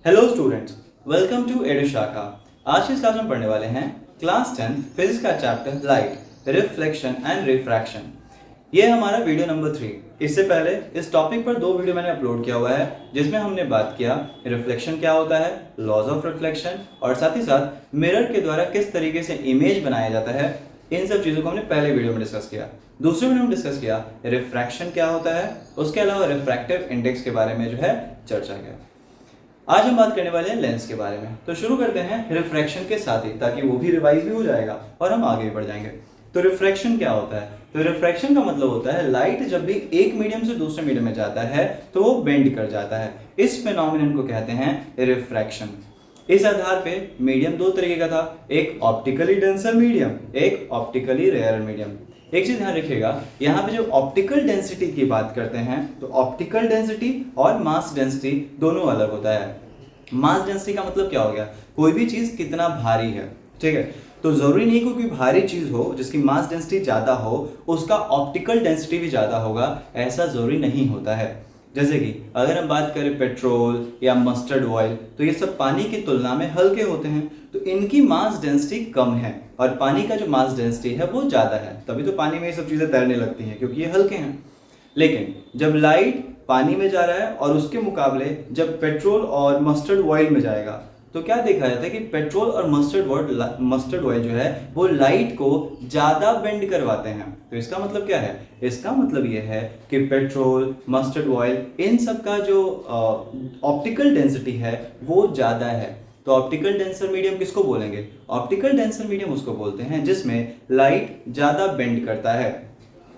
Hello students, welcome to Edushakha. आज की class में पढ़ने वाले हैं क्लास 10 फिजिक्स का chapter light, reflection and refraction. ये हमारा वीडियो नंबर 3। इससे पहले इस टॉपिक पर 2 वीडियो मैंने अपलोड किया हुआ है, जिसमें हमने बात किया रिफ्लेक्शन क्या होता है, लॉज ऑफ रिफ्लेक्शन, और साथ ही साथ मिरर के द्वारा किस तरीके से इमेज बनाया जाता है। इन सब चीज़ों को हमने पहले वीडियो में डिस्कस किया। दूसरे वीडियो में डिस्कस किया रिफ्रैक्शन क्या होता है, उसके अलावा रिफ्रैक्टिव इंडेक्स के बारे में जो है चर्चा किया। आज हम बात करने वाले हैं लेंस के बारे में। तो शुरू करते हैं रिफ्रैक्शन के साथ ही, ताकि वो भी रिवाइज भी हो जाएगा और हम आगे भी बढ़ जाएंगे। तो रिफ्रैक्शन क्या होता है? तो रिफ्रैक्शन का मतलब होता है लाइट जब भी एक मीडियम से दूसरे मीडियम में जाता है तो वो बेंड कर जाता है। इस फिनोमिनन को कहते हैं रिफ्रैक्शन। इस आधार पे मीडियम 2 तरीके का था, एक ऑप्टिकली डेंसर मीडियम, एक ऑप्टिकली रेयर मीडियम। एक चीज ध्यान रखिएगा, यहाँ पे जो ऑप्टिकल डेंसिटी की बात करते हैं तो ऑप्टिकल डेंसिटी और मास डेंसिटी दोनों अलग होता है। मास डेंसिटी का मतलब क्या हो गया? कोई भी चीज कितना भारी है, ठीक है। तो जरूरी नहीं कोई भारी चीज हो जिसकी मास डेंसिटी ज्यादा हो उसका ऑप्टिकल डेंसिटी भी ज्यादा होगा, ऐसा जरूरी नहीं होता है। जैसे कि अगर हम बात करें पेट्रोल या मस्टर्ड ऑयल, तो ये सब पानी की तुलना में हल्के होते हैं, तो इनकी मास डेंसिटी कम है और पानी का जो मास डेंसिटी है वो ज़्यादा है। तभी तो पानी में ये सब चीज़ें तैरने लगती हैं, क्योंकि ये हल्के हैं। लेकिन जब लाइट पानी में जा रहा है और उसके मुकाबले जब पेट्रोल और मस्टर्ड ऑयल में जाएगा, तो क्या देखा जाता है कि पेट्रोल और मस्टर्ड ऑयल जो है वो लाइट को ज़्यादा बेंड करवाते हैं। तो इसका मतलब क्या है? इसका मतलब ये है कि पेट्रोल, मस्टर्ड ऑयल, इन सब का जो ऑप्टिकल डेंसिटी है वो ज़्यादा है। तो ऑप्टिकल डेंसर मीडियम किसको बोलेंगे? ऑप्टिकल डेंसर मीडियम उसको बोलते हैं जिसमें लाइट ज़्यादा बेंड करता है।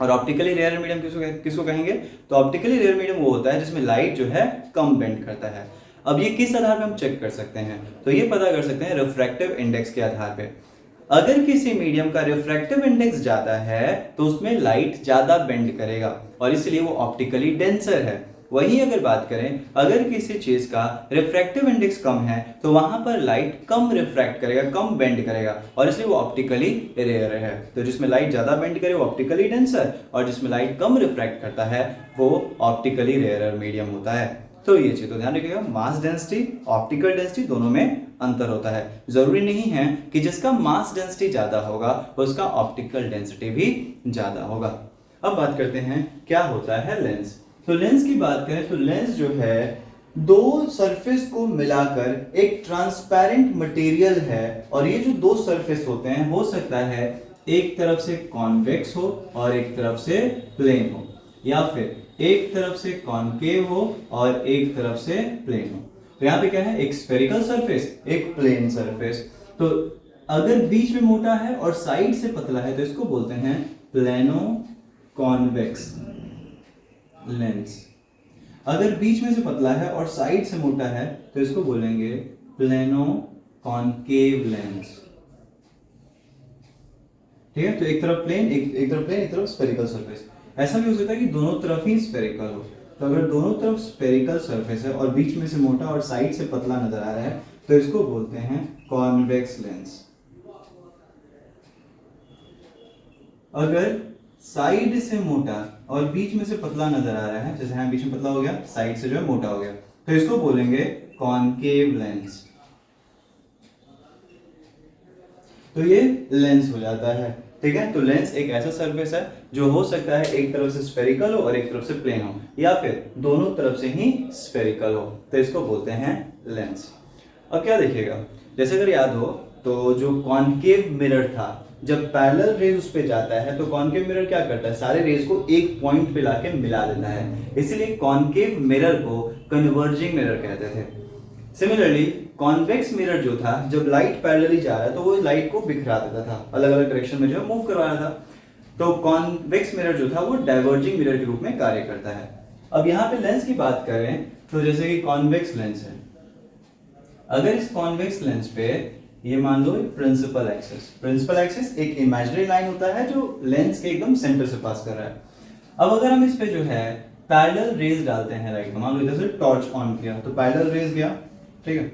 और ऑप्टिकली रेयर मीडियम किसको कहेंगे? तो ऑप्टिकली रेयर मीडियम वो होता है जिसमें लाइट जो है कम बेंड करता है। अब ये किस आधार पर हम चेक कर सकते हैं? तो ये पता कर सकते हैं रिफ्रैक्टिव इंडेक्स के आधार पे। अगर किसी मीडियम का रिफ्रैक्टिव इंडेक्स ज्यादा है तो उसमें लाइट ज्यादा बेंड करेगा और इसलिए वो ऑप्टिकली डेंसर है। वहीं अगर बात करें, अगर किसी चीज का रिफ्रैक्टिव इंडेक्स कम है तो वहां पर लाइट कम रिफ्रैक्ट करेगा, कम बेंड करेगा और इसलिए वो ऑप्टिकली रेयर है। तो जिसमें लाइट ज्यादा बेंड करे वो ऑप्टिकली डेंसर, और जिसमें लाइट कम रिफ्रैक्ट करता है वो ऑप्टिकली रेयर मीडियम होता है। तो ये चीज तो ध्यान रखिएगा, मास डेंसिटी, ऑप्टिकल डेंसिटी दोनों में अंतर होता है। जरूरी नहीं है कि जिसका मास डेंसिटी ज्यादा होगा उसका ऑप्टिकल डेंसिटी भी ज्यादा होगा। अब बात करते हैं क्या होता है लेंस। तो लेंस की बात करें तो लेंस जो है दो सरफेस को मिलाकर एक ट्रांसपेरेंट मटेरियल है, और ये जो दो सरफेस होते हैं हो सकता है एक तरफ से कॉन्वेक्स हो और एक तरफ से प्लेन हो, या फिर एक तरफ से कॉन्केव हो और एक तरफ से प्लेन हो। तो यहाँ पे क्या है? एक स्फेरिकल सरफेस, एक प्लेन सरफेस। तो अगर बीच में मोटा है और साइड से पतला है तो इसको बोलते हैं प्लेनो कॉन्वेक्स लेंस। अगर बीच में से पतला है और साइड से मोटा है तो इसको बोलेंगे प्लेनो कॉन्केव लेंस। ठीक है, तो एक तरफ प्लेन, एक तरफ प्लेन, एक तरफ स्फेरिकल सरफेस। ऐसा भी हो सकता है कि दोनों तरफ ही स्फेरिकल हो। तो अगर दोनों तरफ स्फेरिकल सरफेस है और बीच में से मोटा और साइड से पतला नजर आ रहा है तो इसको बोलते हैं कॉन्वेक्स लेंस। अगर साइड से मोटा और बीच में से पतला नजर आ रहा है, जैसे यहाँ बीच में पतला हो गया, साइड से जो है मोटा हो गया, तो इसको बोलेंगे कॉन्केव लेंस। तो ये लेंस हो जाता है। ठीक है, तो लेंस एक ऐसा सरफेस है जो हो सकता है एक तरफ से स्फेरिकल हो और एक तरफ से प्लेन हो, या फिर दोनों तरफ से ही स्फेरिकल हो, तो इसको बोलते हैं लेंस। अब क्या देखिएगा, जैसे अगर याद हो तो जो कॉन्केव मिरर था, जब पैरेलल रेज उस पर जाता है तो कॉन्केव मिरर क्या करता है? सारे रेज को एक पॉइंट पे लाके मिला देता है, इसीलिए कॉन्केव मिरर को कन्वर्जिंग मिरर कहते थे। सिमिलरली कॉन्वेक्स मिरर जो था, जब लाइट पैरेलली जा रहा है तो वो लाइट को बिखरा देता था, अलग अलग डायरेक्शन में जो है मूव करवा रहा था। तो कॉन्वेक्स मिरर जो था वो डाइवर्जिंग मिरर के रूप में कार्य करता है। अब यहाँ पे लेंस की बात करें तो जैसे कि कॉन्वेक्स लेंस है, अगर इस कॉन्वेक्स लेंस पे ये मान लो प्रिंसिपल एक्सिस एक इमेजिनरी लाइन होता है जो लेंस के एकदम सेंटर से पास कर रहा है। अब अगर हम इस पे जो है पैरेलल रेज डालते हैं लाइट का, मान लो इधर से टॉर्च ऑन किया तो पैरेलल रेज गया, ठीक है,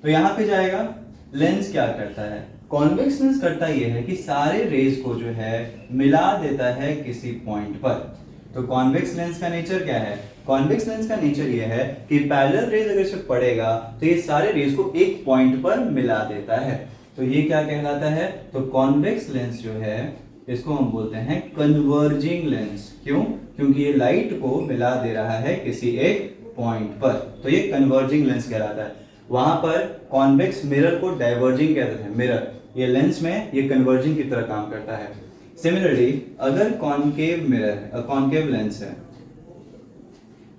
तो यहाँ पे जाएगा। लेंस क्या करता है? कॉन्वेक्स लेंस करता ये है कि सारे रेज को जो है मिला देता है किसी पॉइंट पर। तो कॉन्वेक्स लेंस का नेचर क्या है? कॉन्वेक्स लेंस का नेचर ये है कि पैरेलल रेज अगर इसे पड़ेगा तो ये सारे रेज को एक पॉइंट पर मिला देता है। तो ये क्या कहलाता है? तो कॉन्वेक्स लेंस जो है इसको हम बोलते हैं कन्वर्जिंग लेंस। क्यों? क्योंकि ये लाइट को मिला दे रहा है किसी एक पॉइंट पर, तो ये कन्वर्जिंग लेंस कहलाता है। वहां पर कॉन्वेक्स मिरर को डाइवर्जिंग कहते थे। मिरर ये लेंस में ये कन्वर्जिंग की तरह काम करता है। सिमिलरली अगर कॉन्केव मिरर कॉन्केव लेंस है,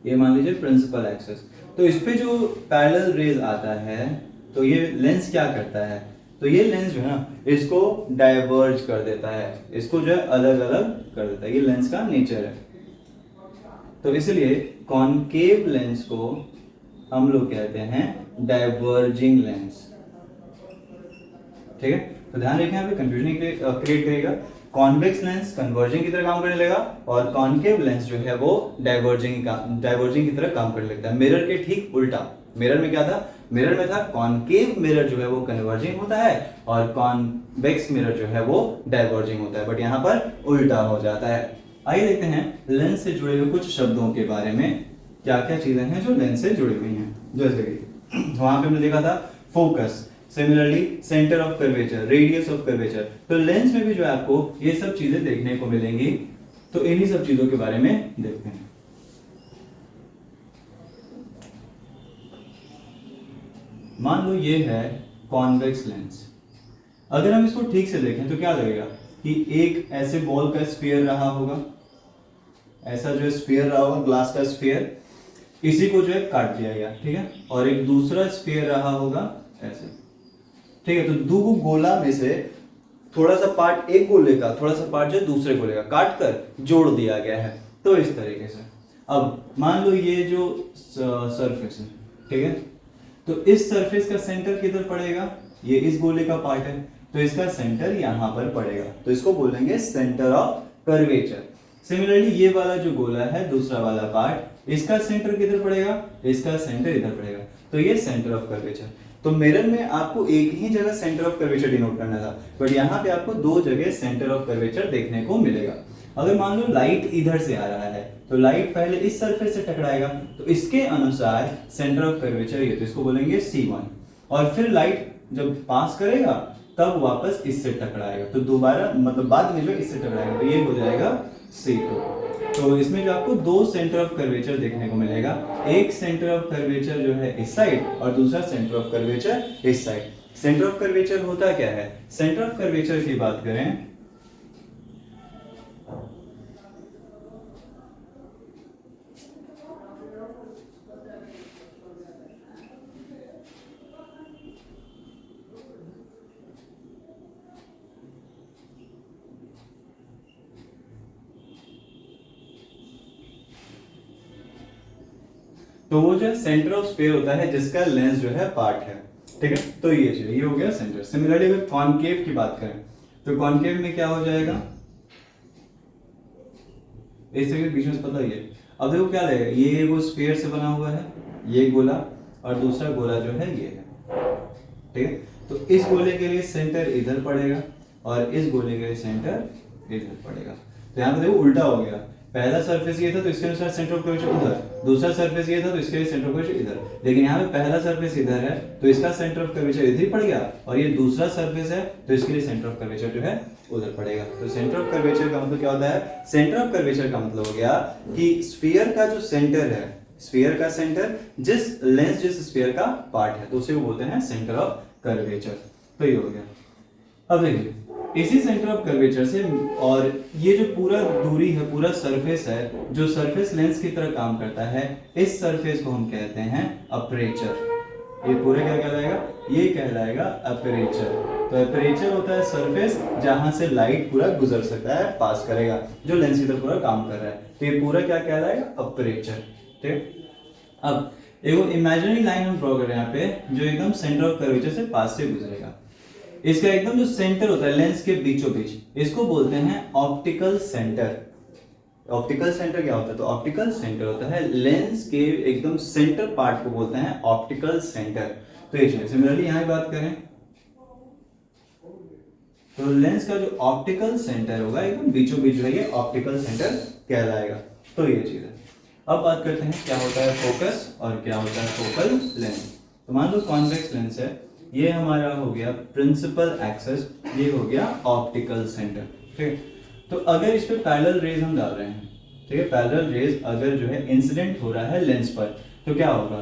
ये मान लीजिए प्रिंसिपल एक्सिस, तो इस पे जो पैरेलल रेज आता है तो ये लेंस क्या करता है? तो ये लेंस जो है ना इसको डाइवर्ज कर देता है, इसको जो है अलग अलग कर देता है। ये लेंस का नेचर है। तो इसलिए कॉन्केव लेंस को हम लोग कहते हैं डाइवर्जिंग लेंस। ठीक है, तो ध्यान रखें यहाँ पे कंफ्यूजन क्रिएट करेगा। कॉन्वेक्स लेंस कन्वर्जिंग की तरह काम करने लगा और कॉन्केव लेंस जो है वो डाइवर्जिंग की तरह काम करने लगता है। मिरर के ठीक उल्टा। मिरर में क्या था? मिरर में था कॉन्केव मिरर जो है वो कन्वर्जिंग होता है और कॉन्वेक्स मिरर जो है वो डाइवर्जिंग होता है, बट यहाँ पर उल्टा हो जाता है। आइए देखते हैं लेंस से जुड़े हुए कुछ शब्दों के बारे में, क्या क्या चीजें हैं जो लेंस से जुड़ी हुई हैं। जैसे कि वहां पे हमने देखा था focus, similarly centre of curvature, radius of curvature. तो लेंस में भी जो है आपको ये सब चीजें देखने को मिलेंगी। तो इन्हीं सब चीजों के बारे में देखते हैं। मान लो ये है कॉन्वेक्स लेंस। अगर हम इसको ठीक से देखें तो क्या लगेगा कि एक ऐसे बॉल का स्फीयर रहा होगा, ऐसा जो स्फीयर रहा होगा ग्लास का स्फीयर, इसी को जो है काट दिया गया, ठीक है, और एक दूसरा स्फीयर रहा होगा ऐसे, ठीक है। तो दो गोला में से थोड़ा सा पार्ट एक गोले का, थोड़ा सा पार्ट जो है दूसरे गोले का काट कर जोड़ दिया गया है। तो इस तरीके से अब मान लो ये जो सरफेस है, ठीक है, तो इस सरफेस का सेंटर किधर पड़ेगा? ये इस गोले का पार्ट है तो इसका सेंटर यहां पर पड़ेगा, तो इसको बोलेंगे सेंटर ऑफ कर्वेचर। सिमिलरली ये वाला जो गोला है दूसरा वाला पार्ट, इसका सेंटर किधर पड़ेगा? इसका सेंटर इधर पड़ेगा, तो ये सेंटर ऑफ कर्वेचर। तो मिरर में आपको एक ही जगह सेंटर ऑफ कर्वेचर डिनोट करना था, बट यहाँ पे आपको दो जगह सेंटर ऑफ कर्वेचर देखने को मिलेगा। अगर मान लो लाइट इधर से आ रहा है तो लाइट पहले इस सरफेस से टकराएगा, तो इसके अनुसार सेंटर ऑफ कर्वेचर ये, तो इसको बोलेंगे C1। और फिर लाइट जब पास करेगा तब वापस इससे टकराएगा, तो दोबारा मतलब बाद में जो इससे टकराएगा तो ये हो जाएगा C2। तो इसमें जो आपको दो सेंटर ऑफ कर्वेचर देखने को मिलेगा, एक सेंटर ऑफ कर्वेचर जो है इस साइड और दूसरा सेंटर ऑफ कर्वेचर इस साइड। सेंटर ऑफ कर्वेचर होता क्या है? सेंटर ऑफ कर्वेचर की बात करें तो वो जो है सेंटर ऑफ स्फीयर होता है जिसका लेंस जो है पार्ट है, ठीक है। तो ये हो गया सेंटर। सिमिलरली अगर कॉन्केव की बात करें तो कॉन्केव में क्या हो जाएगा? इस तरीके बीच में पता ही है। अब देखो क्या लगेगा, ये वो स्फीयर से बना हुआ है ये गोला और दूसरा गोला जो है ये है, ठीक है। तो इस गोले के लिए सेंटर इधर पड़ेगा और इस गोले के लिए सेंटर इधर पड़ेगा। तो यहाँ पे देखो उल्टा हो गया, पहला सरफेस ये था तो इसके अनुसार सेंटर ऑफ कर्वेचर उधर, दूसरा सरफेस ये था तो इसके लिए सेंटर ऑफ कर्वेचर इधर। लेकिन यहाँ पे पहला सरफेस इधर है तो इसका सेंटर ऑफ कर्वेचर इधर ही पड़ गया, और ये दूसरा सरफेस है तो इसके लिए सेंटर ऑफ कर्वेचर जो है उधर पड़ेगा। तो सेंटर ऑफ कर्वेचर का मतलब क्या होता है? सेंटर ऑफ कर्वेचर का मतलब हो गया कि स्फीयर का जो सेंटर है, स्फीयर का सेंटर जिस लेंस जिस स्फीयर का पार्ट है तो उसे वो बोलते हैं सेंटर ऑफ कर्वेचर। तो ये हो गया। अब देखिए इसी सेंटर ऑफ कर्वेचर से, और ये जो पूरा दूरी है, पूरा सरफेस है जो सरफेस लेंस की तरह काम करता है, इस सरफेस को हम कहते हैं अपर्चर। ये पूरा क्या कहलाएगा? ये कहलाएगा अपर्चर। तो अपर्चर होता है सरफेस जहां से लाइट पूरा गुजर सकता है, पास करेगा, जो लेंस की तरह पूरा काम कर रहा है। तो ये पूरा क्या कहलाएगा? अपर्चर, ठीक। अब एक इमेजिनरी लाइन हम ड्रॉ कर रहे हैं यहाँ पे जो एकदम सेंटर ऑफ कर्वेचर से पास से गुजरेगा। इसका एकदम जो सेंटर होता है लेंस के बीचों बीच, इसको बोलते हैं ऑप्टिकल सेंटर। ऑप्टिकल सेंटर क्या होता है? तो ऑप्टिकल सेंटर होता है लेंस के एकदम सेंटर पार्ट को बोलते हैं ऑप्टिकल सेंटर। तो ये चलिए सिमिलरली यहाँ बात करें तो लेंस का जो ऑप्टिकल सेंटर होगा एकदम बीचों बीच जो है ये ऑप्टिकल सेंटर कहलाएगा। तो ये चीज़ है। अब बात करते हैं क्या होता है फोकस और क्या होता है फोकल लेंथ। तो मान लो कॉन्वेक्स लेंस है, ये हमारा हो गया प्रिंसिपल एक्सिस, ये हो गया ऑप्टिकल सेंटर, ठीक है। तो अगर इस पे पैरेलल रेज हम डाल रहे हैं, ठीक है, पैरेलल रेज अगर जो है इंसिडेंट हो रहा है लेंस पर, तो क्या होगा,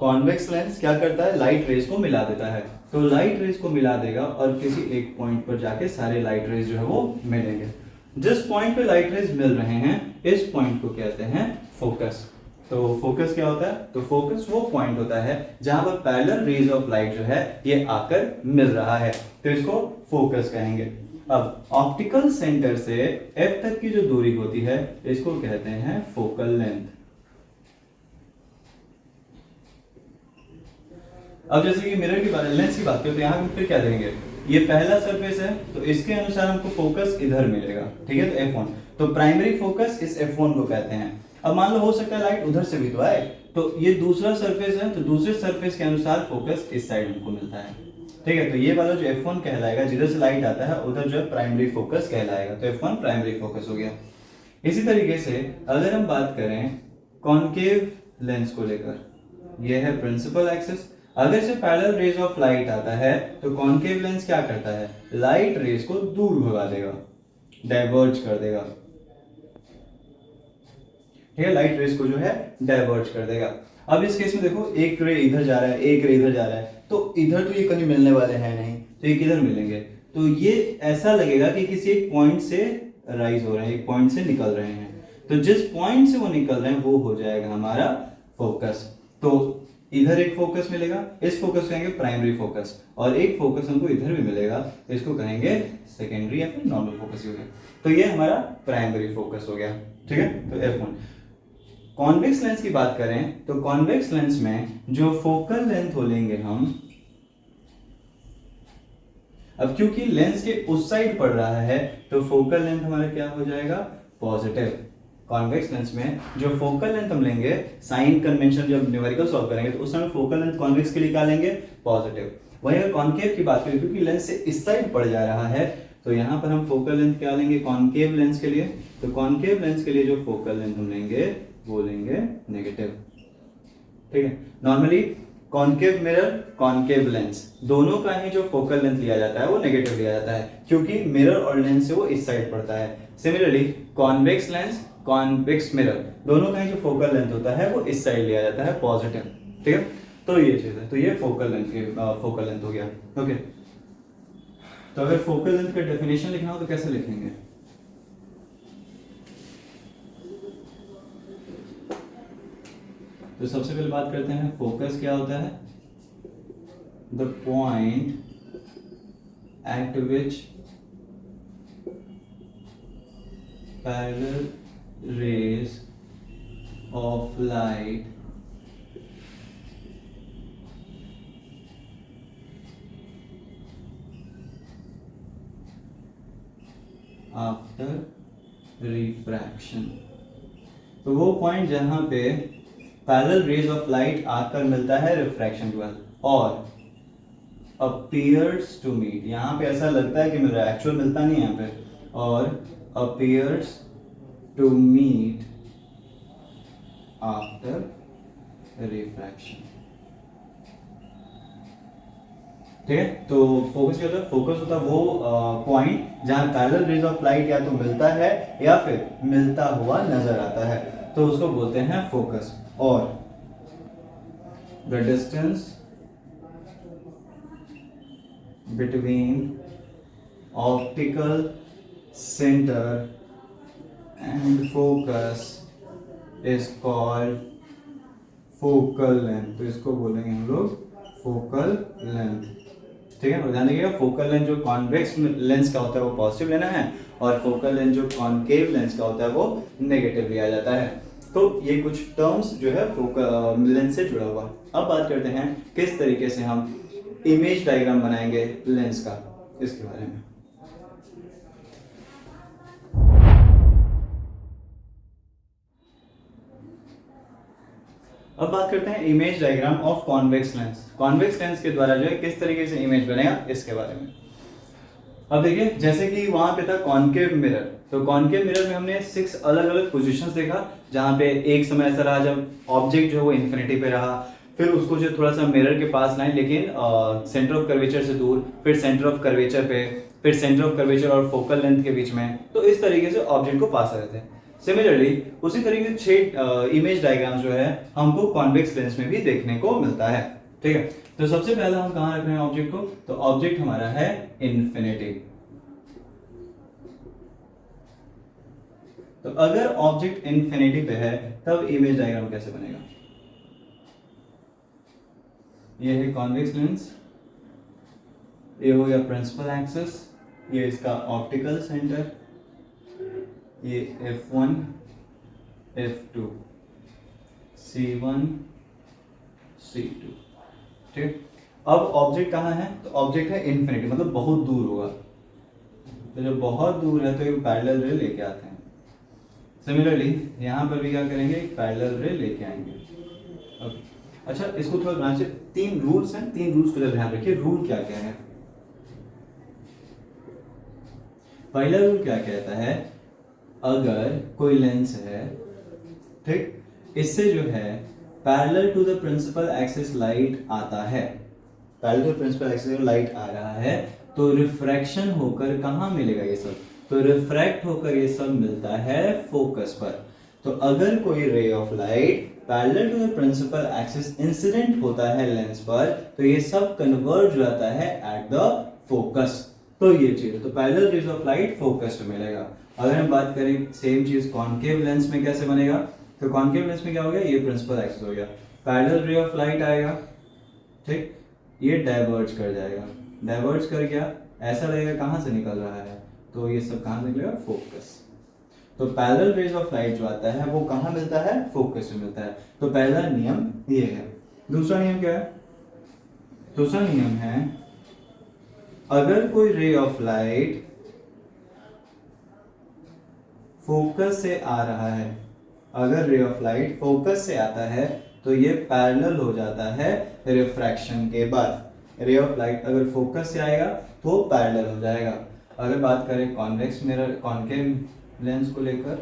कॉन्वेक्स लेंस क्या करता है, लाइट रेज को मिला देता है। तो लाइट रेज को मिला देगा और किसी एक पॉइंट पर जाके सारे लाइट रेज जो है वो मिलेंगे। जिस पॉइंट पे लाइट रेज मिल रहे हैं इस पॉइंट को कहते हैं फोकस। तो फोकस क्या होता है, तो फोकस वो पॉइंट होता है जहां पर पैरेलल रेज ऑफ लाइट जो है ये आकर मिल रहा है, तो इसको फोकस कहेंगे। अब ऑप्टिकल सेंटर से एफ तक की जो दूरी होती है इसको कहते हैं फोकल लेंथ। अब जैसे कि मिरर की बात, लेंस की बात करें तो यहाँ हम फिर क्या देंगे, ये पहला सरफेस है तो इसके अनुसार हमको फोकस इधर मिलेगा, ठीक है, तो F1। तो प्राइमरी फोकस इस F1 को कहते हैं। अब मान लो हो सकता है लाइट उधर से भी तो आए, तो ये दूसरा सरफेस है तो दूसरे सरफेस के अनुसार फोकस इस साइड हमको मिलता है, ठीक है। तो ये वाला जो F1 कहलाएगा, जिधर से लाइट आता है उधर जो है प्राइमरी फोकस कहलाएगा, तो F1 प्राइमरी फोकस हो गया। इसी तरीके से अगर हम बात करें कॉनकेव लेंस को लेकर, ये है प्रिंसिपल एक्सिस, अगर से पैरेलल रेज ऑफ लाइट आता है तो कॉनकेव लेंस क्या करता है, लाइट रेज को दूर भगा देगा, डाइवर्ज कर देगा, ठीक है, लाइट रेज को जो है डाइवर्ज कर देगा। अब इस केस में देखो एक रे इधर जा रहा है, एक रे इधर जा रहा है, तो इधर तो ये कहीं मिलने वाले हैं नहीं, तो ये किधर मिलेंगे, तो ये ऐसा लगेगा कि किसी एक पॉइंट से राइज हो रहे हैं, एक पॉइंट से निकल रहे हैं। तो जिस पॉइंट से वो निकल रहे हैं वो हो जाएगा हमारा फोकस। तो इधर एक फोकस मिलेगा, इस फोकस कहेंगे प्राइमरी फोकस, और एक फोकस हमको इधर भी मिलेगा, इसको कहेंगे सेकेंडरी या फिर नॉर्मल फोकस हो गया। तो ये हमारा प्राइमरी फोकस हो गया, ठीक है। तो F1। कॉन्वेक्स लेंस की बात करें तो कॉन्वेक्स लेंस में जो फोकल लेंथ हो लेंगे हम, अब क्योंकि लेंस के उस साइड पड़ रहा है तो फोकल लेंथ हमारा क्या हो जाएगा, पॉजिटिव। कॉन्वेक्स लेंस में जो फोकल लेंथ हम लेंगे, साइन कन्वेंशन जब न्यूमेरिकल सॉल्व करेंगे तो उस समय फोकल लेंथ कॉन्वेक्स के लिए क्या लेंगे, पॉजिटिव। वहीं अगर कॉन्केव की बात करें, क्योंकि लेंस से इस साइड पड़ जा रहा है तो यहाँ पर हम फोकल लेंथ क्या लेंगे, कॉन्केव लेंस के लिए, तो कॉन्केव लेंस के लिए जो फोकल लेंथ हम लेंगे वो लेंगे नेगेटिव, ठीक है। Normally concave mirror, concave lens दोनों का ही जो फोकल लेंथ लिया जाता है वो नेगेटिव लिया जाता है, क्योंकि मिरर और लेंस से वो इस साइड पड़ता है। Similarly convex lens, convex mirror दोनों का ही जो फोकल लेंथ होता है वो इस साइड लिया जाता है, पॉजिटिव, ठीक है। तो ये चीज है, तो ये फोकल लेंथ हो गया, ओके। तो अगर फोकल लेंथ का डेफिनेशन लिखना हो तो कैसे लिखेंगे, तो सबसे पहले बात करते हैं फोकस क्या होता है, the point eight which parallel rays of light after refraction। तो वो पॉइंट जहां पे पैरेलल रेज ऑफ लाइट आकर मिलता है रिफ्रैक्शन के बाद, और appears to meet, यहाँ पे ऐसा लगता है कि मिल रहा है, एक्चुअल मिलता नहीं है यहाँ पे, और appears to meet after refraction, ठीक है। तो फोकस क्या होता है, फोकस होता है वो पॉइंट जहां पैरेलल रेज ऑफ लाइट या तो मिलता है या फिर मिलता हुआ नजर आता है, तो उसको बोलते हैं फोकस। और the distance between optical centre and focus is called focal length, तो इसको बोलेंगे हम लोग focal length, ठीक है। और ध्यान रखिएगा फोकल लेंथ जो कॉन्वेक्स लेंस का होता है वो पॉजिटिव लेना है, और फोकल लेंथ जो कॉन्केव लेंस का होता है वो नेगेटिव लिया जाता है। तो ये कुछ टर्म्स जो है फोकल लेंस से जुड़ा हुआ। अब बात करते हैं किस तरीके से हम इमेज डायग्राम बनाएंगे लेंस का, इसके बारे में। अब बात करते हैं image diagram of convex lens. Convex lens के द्वारा जो है किस तरीके से इमेज बनेगा इसके बारे में। अब देखिए जैसे कि वहां पे था कॉनकेव मिरर, तो कॉनकेव मिरर में हमने 6 अलग अलग पोजीशंस देखा, जहां पे एक समय ऐसा रहा जब ऑब्जेक्ट जो है वो इन्फिनिटी पे रहा, फिर उसको जो थोड़ा सा मिरर के पास लाए लेकिन सेंटर ऑफ कर्वेचर से दूर, फिर सेंटर ऑफ कर्वेचर पे, फिर सेंटर ऑफ कर्वेचर और फोकल लेंथ के बीच में, तो इस तरीके से ऑब्जेक्ट को पास रहे थे। सिमिलरली उसी तरीके से 6 इमेज डायग्राम जो है हमको कॉन्वेक्स लेंस में भी देखने को मिलता है। ठीक है, तो सबसे पहले हम कहाँ रख रहे हैं ऑब्जेक्ट को, तो ऑब्जेक्ट हमारा है इन्फिनिटी। तो अगर ऑब्जेक्ट इन्फिनिटी पे है तब इमेज डायग्राम कैसे बनेगा, ये है कॉन्वेक्स लेंस, ये हो गया प्रिंसिपल एक्सिस, ये इसका ऑप्टिकल सेंटर, ये F1 F2 C1 C2। ठीक, अब ऑब्जेक्ट कहाँ है, तो ऑब्जेक्ट है इन्फिनिटी, मतलब बहुत दूर होगा, तो जब बहुत दूर है तो एक पैरेलल रे लेके आते हैं। सिमिलरली यहाँ पर भी क्या करेंगे, एक पैरेलल रे लेके आएंगे। ओके, अच्छा इसको थोड़ा ध्यान से, 3 रूल्स हैं, 3 रूल्स को ध्यान रखिए। रूल क्या क्या है, पहला रूल क्या कहता है, अगर कोई लेंस है, ठीक, इससे जो है parallel to the principal axis light आता है, parallel to principal axis light आ रहा है, तो रिफ्रैक्शन होकर कहाँ मिलेगा ये सब, तो रिफ्रैक्ट होकर ये सब मिलता है फोकस पर। तो अगर कोई ray of light parallel to the principal axis incident होता है लेंस पर, तो ये सब कन्वर्ज हो जाता है एट द फोकस। तो ये चीज, तो parallel raise of light focus पे मिलेगा। अगर हम बात करें सेम चीज कॉनकेव लेंस में कैसे बनेगा, तो कॉनकेव लेंस में क्या हो गया, ये प्रिंसिपल एक्सिस हो गया, पैरेलल रे ऑफ लाइट आएगा, ठीक, ये डाइवर्ज कर जाएगा, डाइवर्ज कर गया, ऐसा लगेगा कहाँ से निकल रहा है, तो ये सब कहाँ से निकलेगा, फोकस। तो पैरेलल रेज ऑफ लाइट जो आता है वो कहाँ मिलता है, फोकस में मिलता है। तो पहला नियम ये है। दूसरा नियम क्या है, दूसरा नियम है अगर कोई रे ऑफ लाइट फोकस से आ रहा है, अगर रे ऑफ लाइट फोकस से आता है तो ये पैरेलल हो जाता है रिफ्रैक्शन के बाद। रे ऑफ लाइट अगर फोकस से आएगा तो पैरेलल हो जाएगा। अगर बात करें कॉन्वेक्स मिरर, कॉनकेव लेंस को लेकर,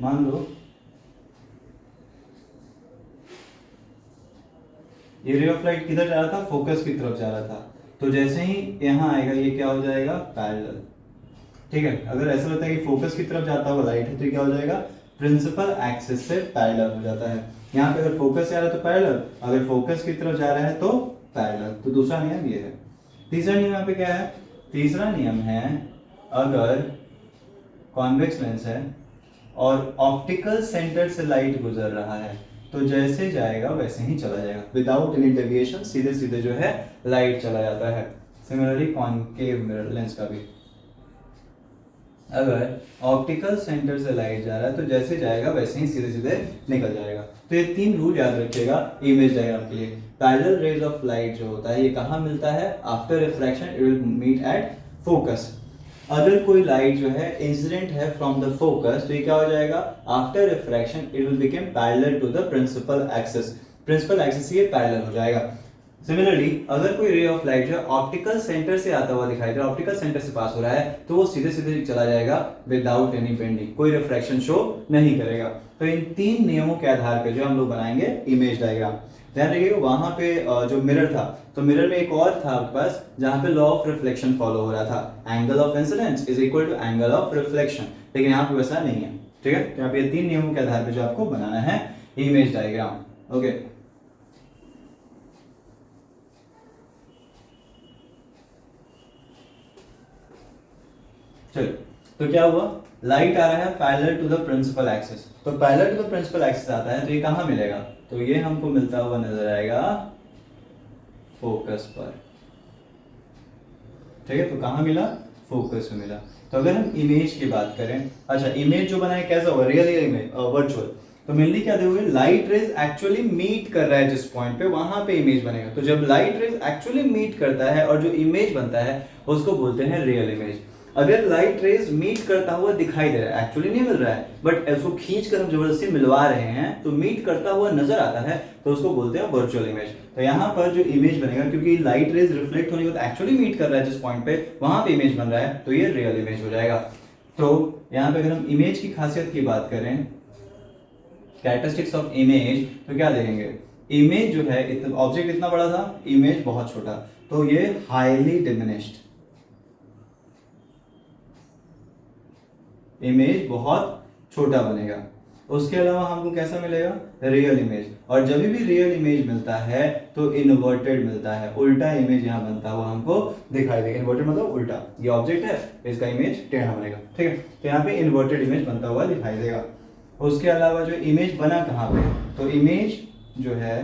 मान लो ये रे ऑफ लाइट किधर जा रहा था, फोकस की तरफ जा रहा था, तो जैसे ही यहाँ आएगा ये क्या हो जाएगा, पैरेलल। ठीक है, अगर ऐसा लगता है कि फोकस की तरफ जाता हुआ लाइट है तो ये क्या हो जाएगा, प्रिंसिपल एक्सिस से पैरेलल हो जाता है। यहाँ पे अगर फोकस से आ रहा है तो पैरेलल, अगर फोकस की तरफ जा रहा है तो पैरेलल। तो दूसरा नियम ये है। तीसरा नियम यहाँ पे क्या है, तीसरा नियम है अगर कॉन्वेक्स लेंस है और ऑप्टिकल सेंटर से लाइट गुजर रहा है तो जैसे जाएगा वैसे ही चला जाएगा, विदाउट एनी डेविएशन, सीधे सीधे जो है लाइट चला जाता है। सिमिलरली कॉनकेव मिरर लेंस का भी, अगर ऑप्टिकल सेंटर से लाइट जा रहा है तो जैसे जाएगा वैसे ही सीधे सीधे निकल जाएगा। तो ये 3 रूल याद रखिएगा इमेज डायग्राम के लिए। पैरेलल रेज ऑफ लाइट जो होता है ये कहाँ मिलता है, after refraction it will meet at focus. अगर कोई लाइट जो है इंसिडेंट है फ्रॉम द फोकस तो ये क्या हो जाएगा, after refraction it will become parallel to the principal axis, principal axis से ये पैरेलल हो जाएगा। सिमिलरली अगर कोई रे ऑफ लाइट जो है ऑप्टिकल सेंटर से आता हुआ दिखाई दे रहा है, ऑप्टिकल सेंटर से पास हो रहा है, तो वो सीधे सीधे चला जाएगा विदाउट एनी बेंडिंग, कोई रिफ्रैक्शन शो नहीं करेगा। तो इन 3 नियमों के आधार पे जो हम लोग बनाएंगे इमेज डायग्राम। ध्यान रखिएगा वहां पे जो मिरर था, तो मिरर में एक और था आपके पास जहां पे लॉ ऑफ रिफ्लेक्शन फॉलो हो रहा था, angle of incidence is equal to angle of reflection, लेकिन यहाँ पे वैसा नहीं है। ठीक है, तो यहाँ पे 3 नियमों के आधार पे जो आपको बनाना है इमेज डायग्राम। ओके, चलो तो क्या हुआ, लाइट आ रहा है parallel to the principal axis, तो parallel to the principal axis आता है तो ये कहाँ मिलेगा, तो ये हमको मिलता हुआ नजर आएगा फोकस पर। ठीक है, तो कहाँ मिला, फोकस में मिला। तो अगर हम इमेज की बात करें, अच्छा इमेज जो बनाए कैसा होगा, रियल इमेज वर्चुअल, तो मेनली क्या देखोगे, लाइट रेज एक्चुअली मीट कर रहा है जिस पॉइंट पे, वहां पे इमेज बनेगा। तो जब लाइट रेज एक्चुअली मीट करता है और जो इमेज बनता है उसको बोलते हैं रियल इमेज। अगर लाइट रेज मीट करता हुआ दिखाई दे रहा है, एक्चुअली नहीं मिल रहा है, बट उसको खींच कर हम जबरदस्ती मिलवा रहे हैं तो मीट करता हुआ नजर आता है, तो उसको बोलते हैं वर्चुअल इमेज। तो यहाँ पर जो इमेज बनेगा, क्योंकि लाइट रेज रिफ्लेक्ट होने के बाद एक्चुअली मीट कर रहा है जिस पॉइंट पे, वहां पे इमेज बन रहा है, तो ये रियल इमेज हो जाएगा। तो यहाँ पे अगर हम इमेज की खासियत की बात करें, कैरेक्टरिस्टिक्स ऑफ इमेज, तो क्या देखेंगे, इमेज जो है ऑब्जेक्ट इतना बड़ा था, इमेज बहुत छोटा, तो ये हाईली डिमिनिश्ड, इमेज बहुत छोटा बनेगा। उसके अलावा हमको कैसा मिलेगा, रियल इमेज। और जब भी रियल इमेज मिलता है तो इन्वर्टेड मिलता है, उल्टा इमेज यहाँ बनता हुआ हमको दिखाई देगा। इन्वर्टेड मतलब उल्टा, ये ऑब्जेक्ट है, इसका इमेज टेढ़ा बनेगा, ठीक है, तो यहाँ पे इन्वर्टेड इमेज बनता हुआ दिखाई देगा। उसके अलावा जो इमेज बना कहाँ पे, तो इमेज जो है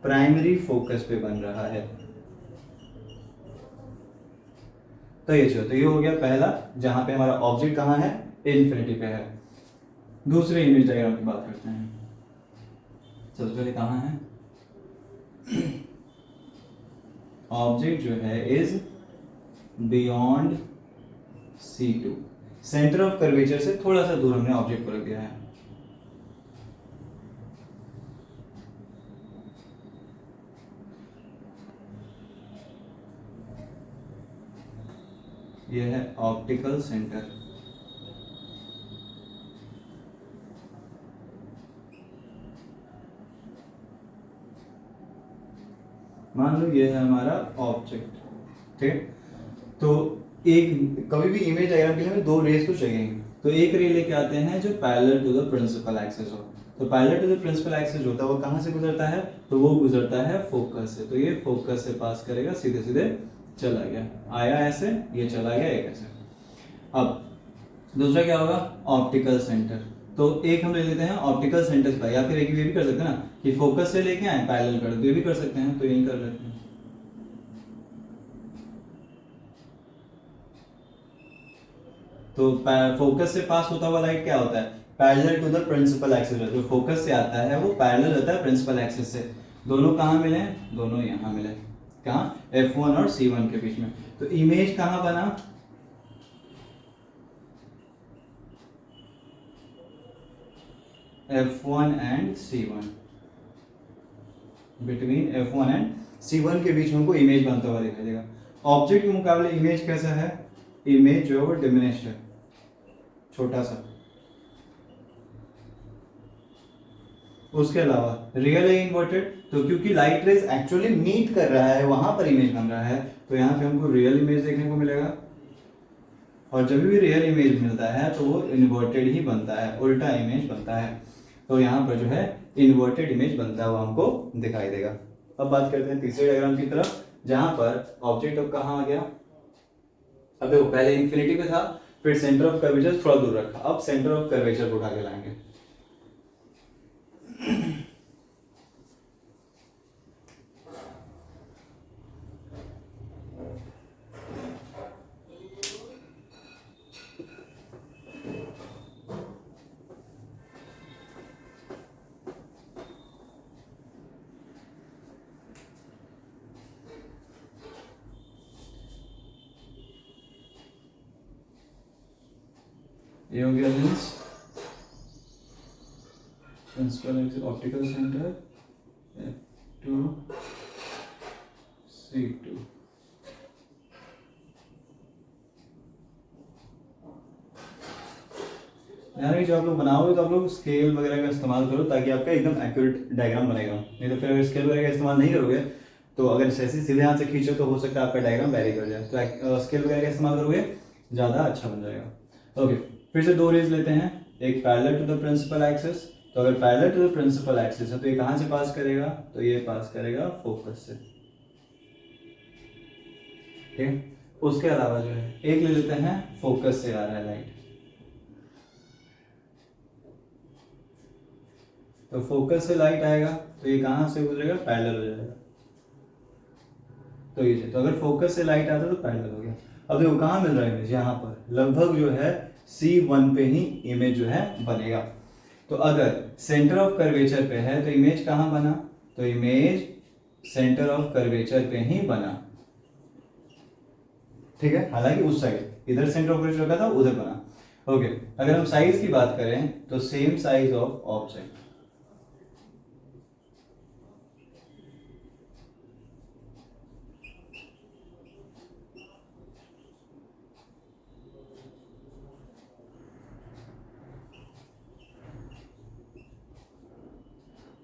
प्राइमरी फोकस पे बन रहा है। तो ये हो गया पहला, जहां पे हमारा ऑब्जेक्ट कहाँ है, इन्फिनिटी पे है। दूसरे इमेज डायग्राम की बात करते हैं। सबसे पहले कहाँ है, ऑब्जेक्ट जो है is beyond C2, centre of curvature से थोड़ा सा दूर हमने ऑब्जेक्ट को रख दिया है। यह है ऑप्टिकल सेंटर। मान लो ये है हमारा ऑब्जेक्ट, ठीक। तो एक कभी भी इमेज डायग्राम के लिए हमें दो रेस तो चाहिए, तो एक रे लेके आते हैं जो parallel to the principal axis हो। तो parallel to the principal axis होता है वो कहाँ से गुजरता है, तो वो गुजरता है फोकस से। तो ये फोकस से पास करेगा, सीधे सीधे चला गया, आया ऐसे, ये चला गया एक ऐसे। अब दूसरा क्या होगा, ऑप्टिकल सेंटर। तो एक हम ले लेते हैं ऑप्टिकल सेंटर का, या फिर एक ये भी कर सकते हैं ना कि फोकस से लेके आए पैरेलल कर, तो ये भी कर सकते हैं, तो यही कर लेते हैं। तो फोकस से पास होता हुआ लाइट क्या होता है, parallel to the principal axis. जो फोकस से आता है वो पैरेलल होता है प्रिंसिपल एक्सिस से। दोनों कहाँ मिले, दोनों यहाँ मिले, कहाँ, F1 और C1 के बीच में। तो इमेज कहाँ बना, F1 and C1, between F1 and C1 के बीच में हमको इमेज बनता हुआ दिखाई देगा। ऑब्जेक्ट के मुकाबले इमेज कैसा है, इमेज जो है वो डिमिनिश्ड है, छोटा सा। उसके अलावा रियल है इन्वर्टेड, तो क्योंकि लाइट रेज एक्चुअली मीट कर रहा है वहां पर इमेज बन रहा है, तो यहाँ पे हमको रियल इमेज देखने को मिलेगा। और जब भी रियल इमेज मिलता है तो वो इन्वर्टेड ही बनता है, उल्टा इमेज बनता है। तो यहाँ पर जो है इन्वर्टेड इमेज बनता हुआ हमको दिखाई देगा। अब बात करते हैं तीसरे डायग्राम की तरफ, जहां पर ऑब्जेक्ट अब कहाँ आ गया, अब देखो पहले इन्फिनिटी पे था, फिर सेंटर ऑफ कर्वेचर थोड़ा दूर रखा, अब सेंटर ऑफ कर्वेचर को उठा के लाएंगे। ये हो गया lens, principal axis, optical centre, F2 C2। यानी जो आप लोग बनाओगे तो आप लोग स्केल वगैरह का इस्तेमाल करो ताकि आपका एकदम एक्यूरेट डायग्राम बनेगा। नहीं तो फिर अगर स्केल वगैरह का इस्तेमाल नहीं करोगे तो अगर ऐसे सीधे हाथ से खींचो तो हो सकता है आपका डायग्राम वेरी कर जाए। तो स्केल वगैरह का इस्तेमाल करोगे ज़्यादा अच्छा बन जाएगा। ओके, फिर से दो रेज लेते हैं, एक parallel to the principal axis. तो अगर parallel to the principal axis है तो ये कहाँ से पास करेगा, तो ये पास करेगा फोकस से, ठीक है। उसके अलावा जो है एक ले लेते हैं फोकस से आ रहा है लाइट, तो फोकस से लाइट आएगा तो ये कहाँ से गुजरेगा, पैरेलल हो जाएगा। तो ये तो अगर फोकस से लाइट आता तो पैरेलल हो गया। अब देखो कहाँ मिल रहा है इमेज, यहाँ पर लगभग जो है C1 पे ही इमेज जो है बनेगा। तो अगर सेंटर ऑफ कर्वेचर पे है तो इमेज कहाँ बना, तो इमेज सेंटर ऑफ कर्वेचर पे ही बना, ठीक है, हालांकि उस साइड इधर सेंटर ऑफ कर्वेचर रखा था, उधर बना। ओके, अगर हम साइज की बात करें तो सेम साइज ऑफ ऑब्जेक्ट,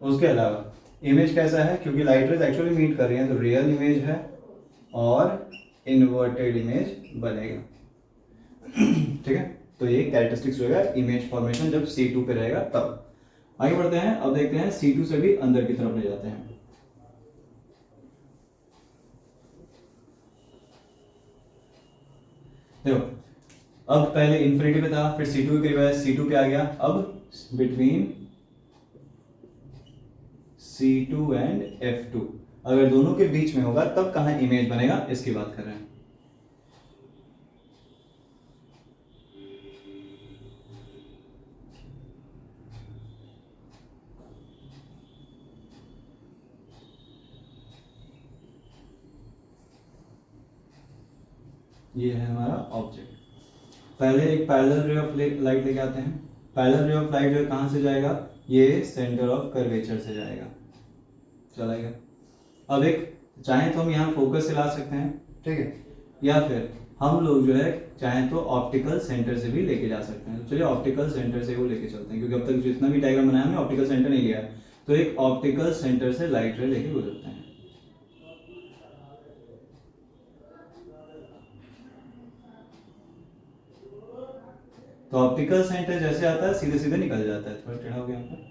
उसके अलावा इमेज कैसा है, क्योंकि लाइट रेज एक्चुअली मीट कर रही है, तो रियल इमेज है और इन्वर्टेड इमेज बनेगा। ठीक है, तो ये कैरेक्टरिस्टिक्स रहेगा इमेज फॉर्मेशन जब C2 पे रहेगा तब। आगे बढ़ते हैं, अब देखते हैं C2 से भी अंदर की तरफ ले जाते हैं। देखो, अब पहले इन्फिनिटी पे था, फिर C2 के करीब आया, C2 पे आ गया, अब बिटवीन C2 एंड F2, अगर दोनों के बीच में होगा तब कहां इमेज बनेगा, इसकी बात कर रहे हैं। ये है हमारा ऑब्जेक्ट। पहले एक पैरेलल रे ऑफ लाइट लेके आते हैं। पैरेलल रे ऑफ लाइट जो कहां से जाएगा, ये सेंटर ऑफ कर्वेचर से जाएगा, चला गया। अब एक चाहे तो हम यहाँ फोकस से ला सकते हैं, ठीक है, या फिर हम लोग जो है चाहे तो ऑप्टिकल सेंटर से भी लेके जा सकते हैं। तो चलिए ऑप्टिकल सेंटर से वो लेके चलते हैं, क्योंकि अब तक जितना भी डायग्राम बनाया हमने ऑप्टिकल सेंटर नहीं लिया है। तो एक ऑप्टिकल सेंटर से लाइट रे लेके गुजरते हैं। तो ऑप्टिकल सेंटर जैसे आता है सीधे सीधे निकल जाता है, थोड़ा टेढ़ा हो गया यहाँ पर।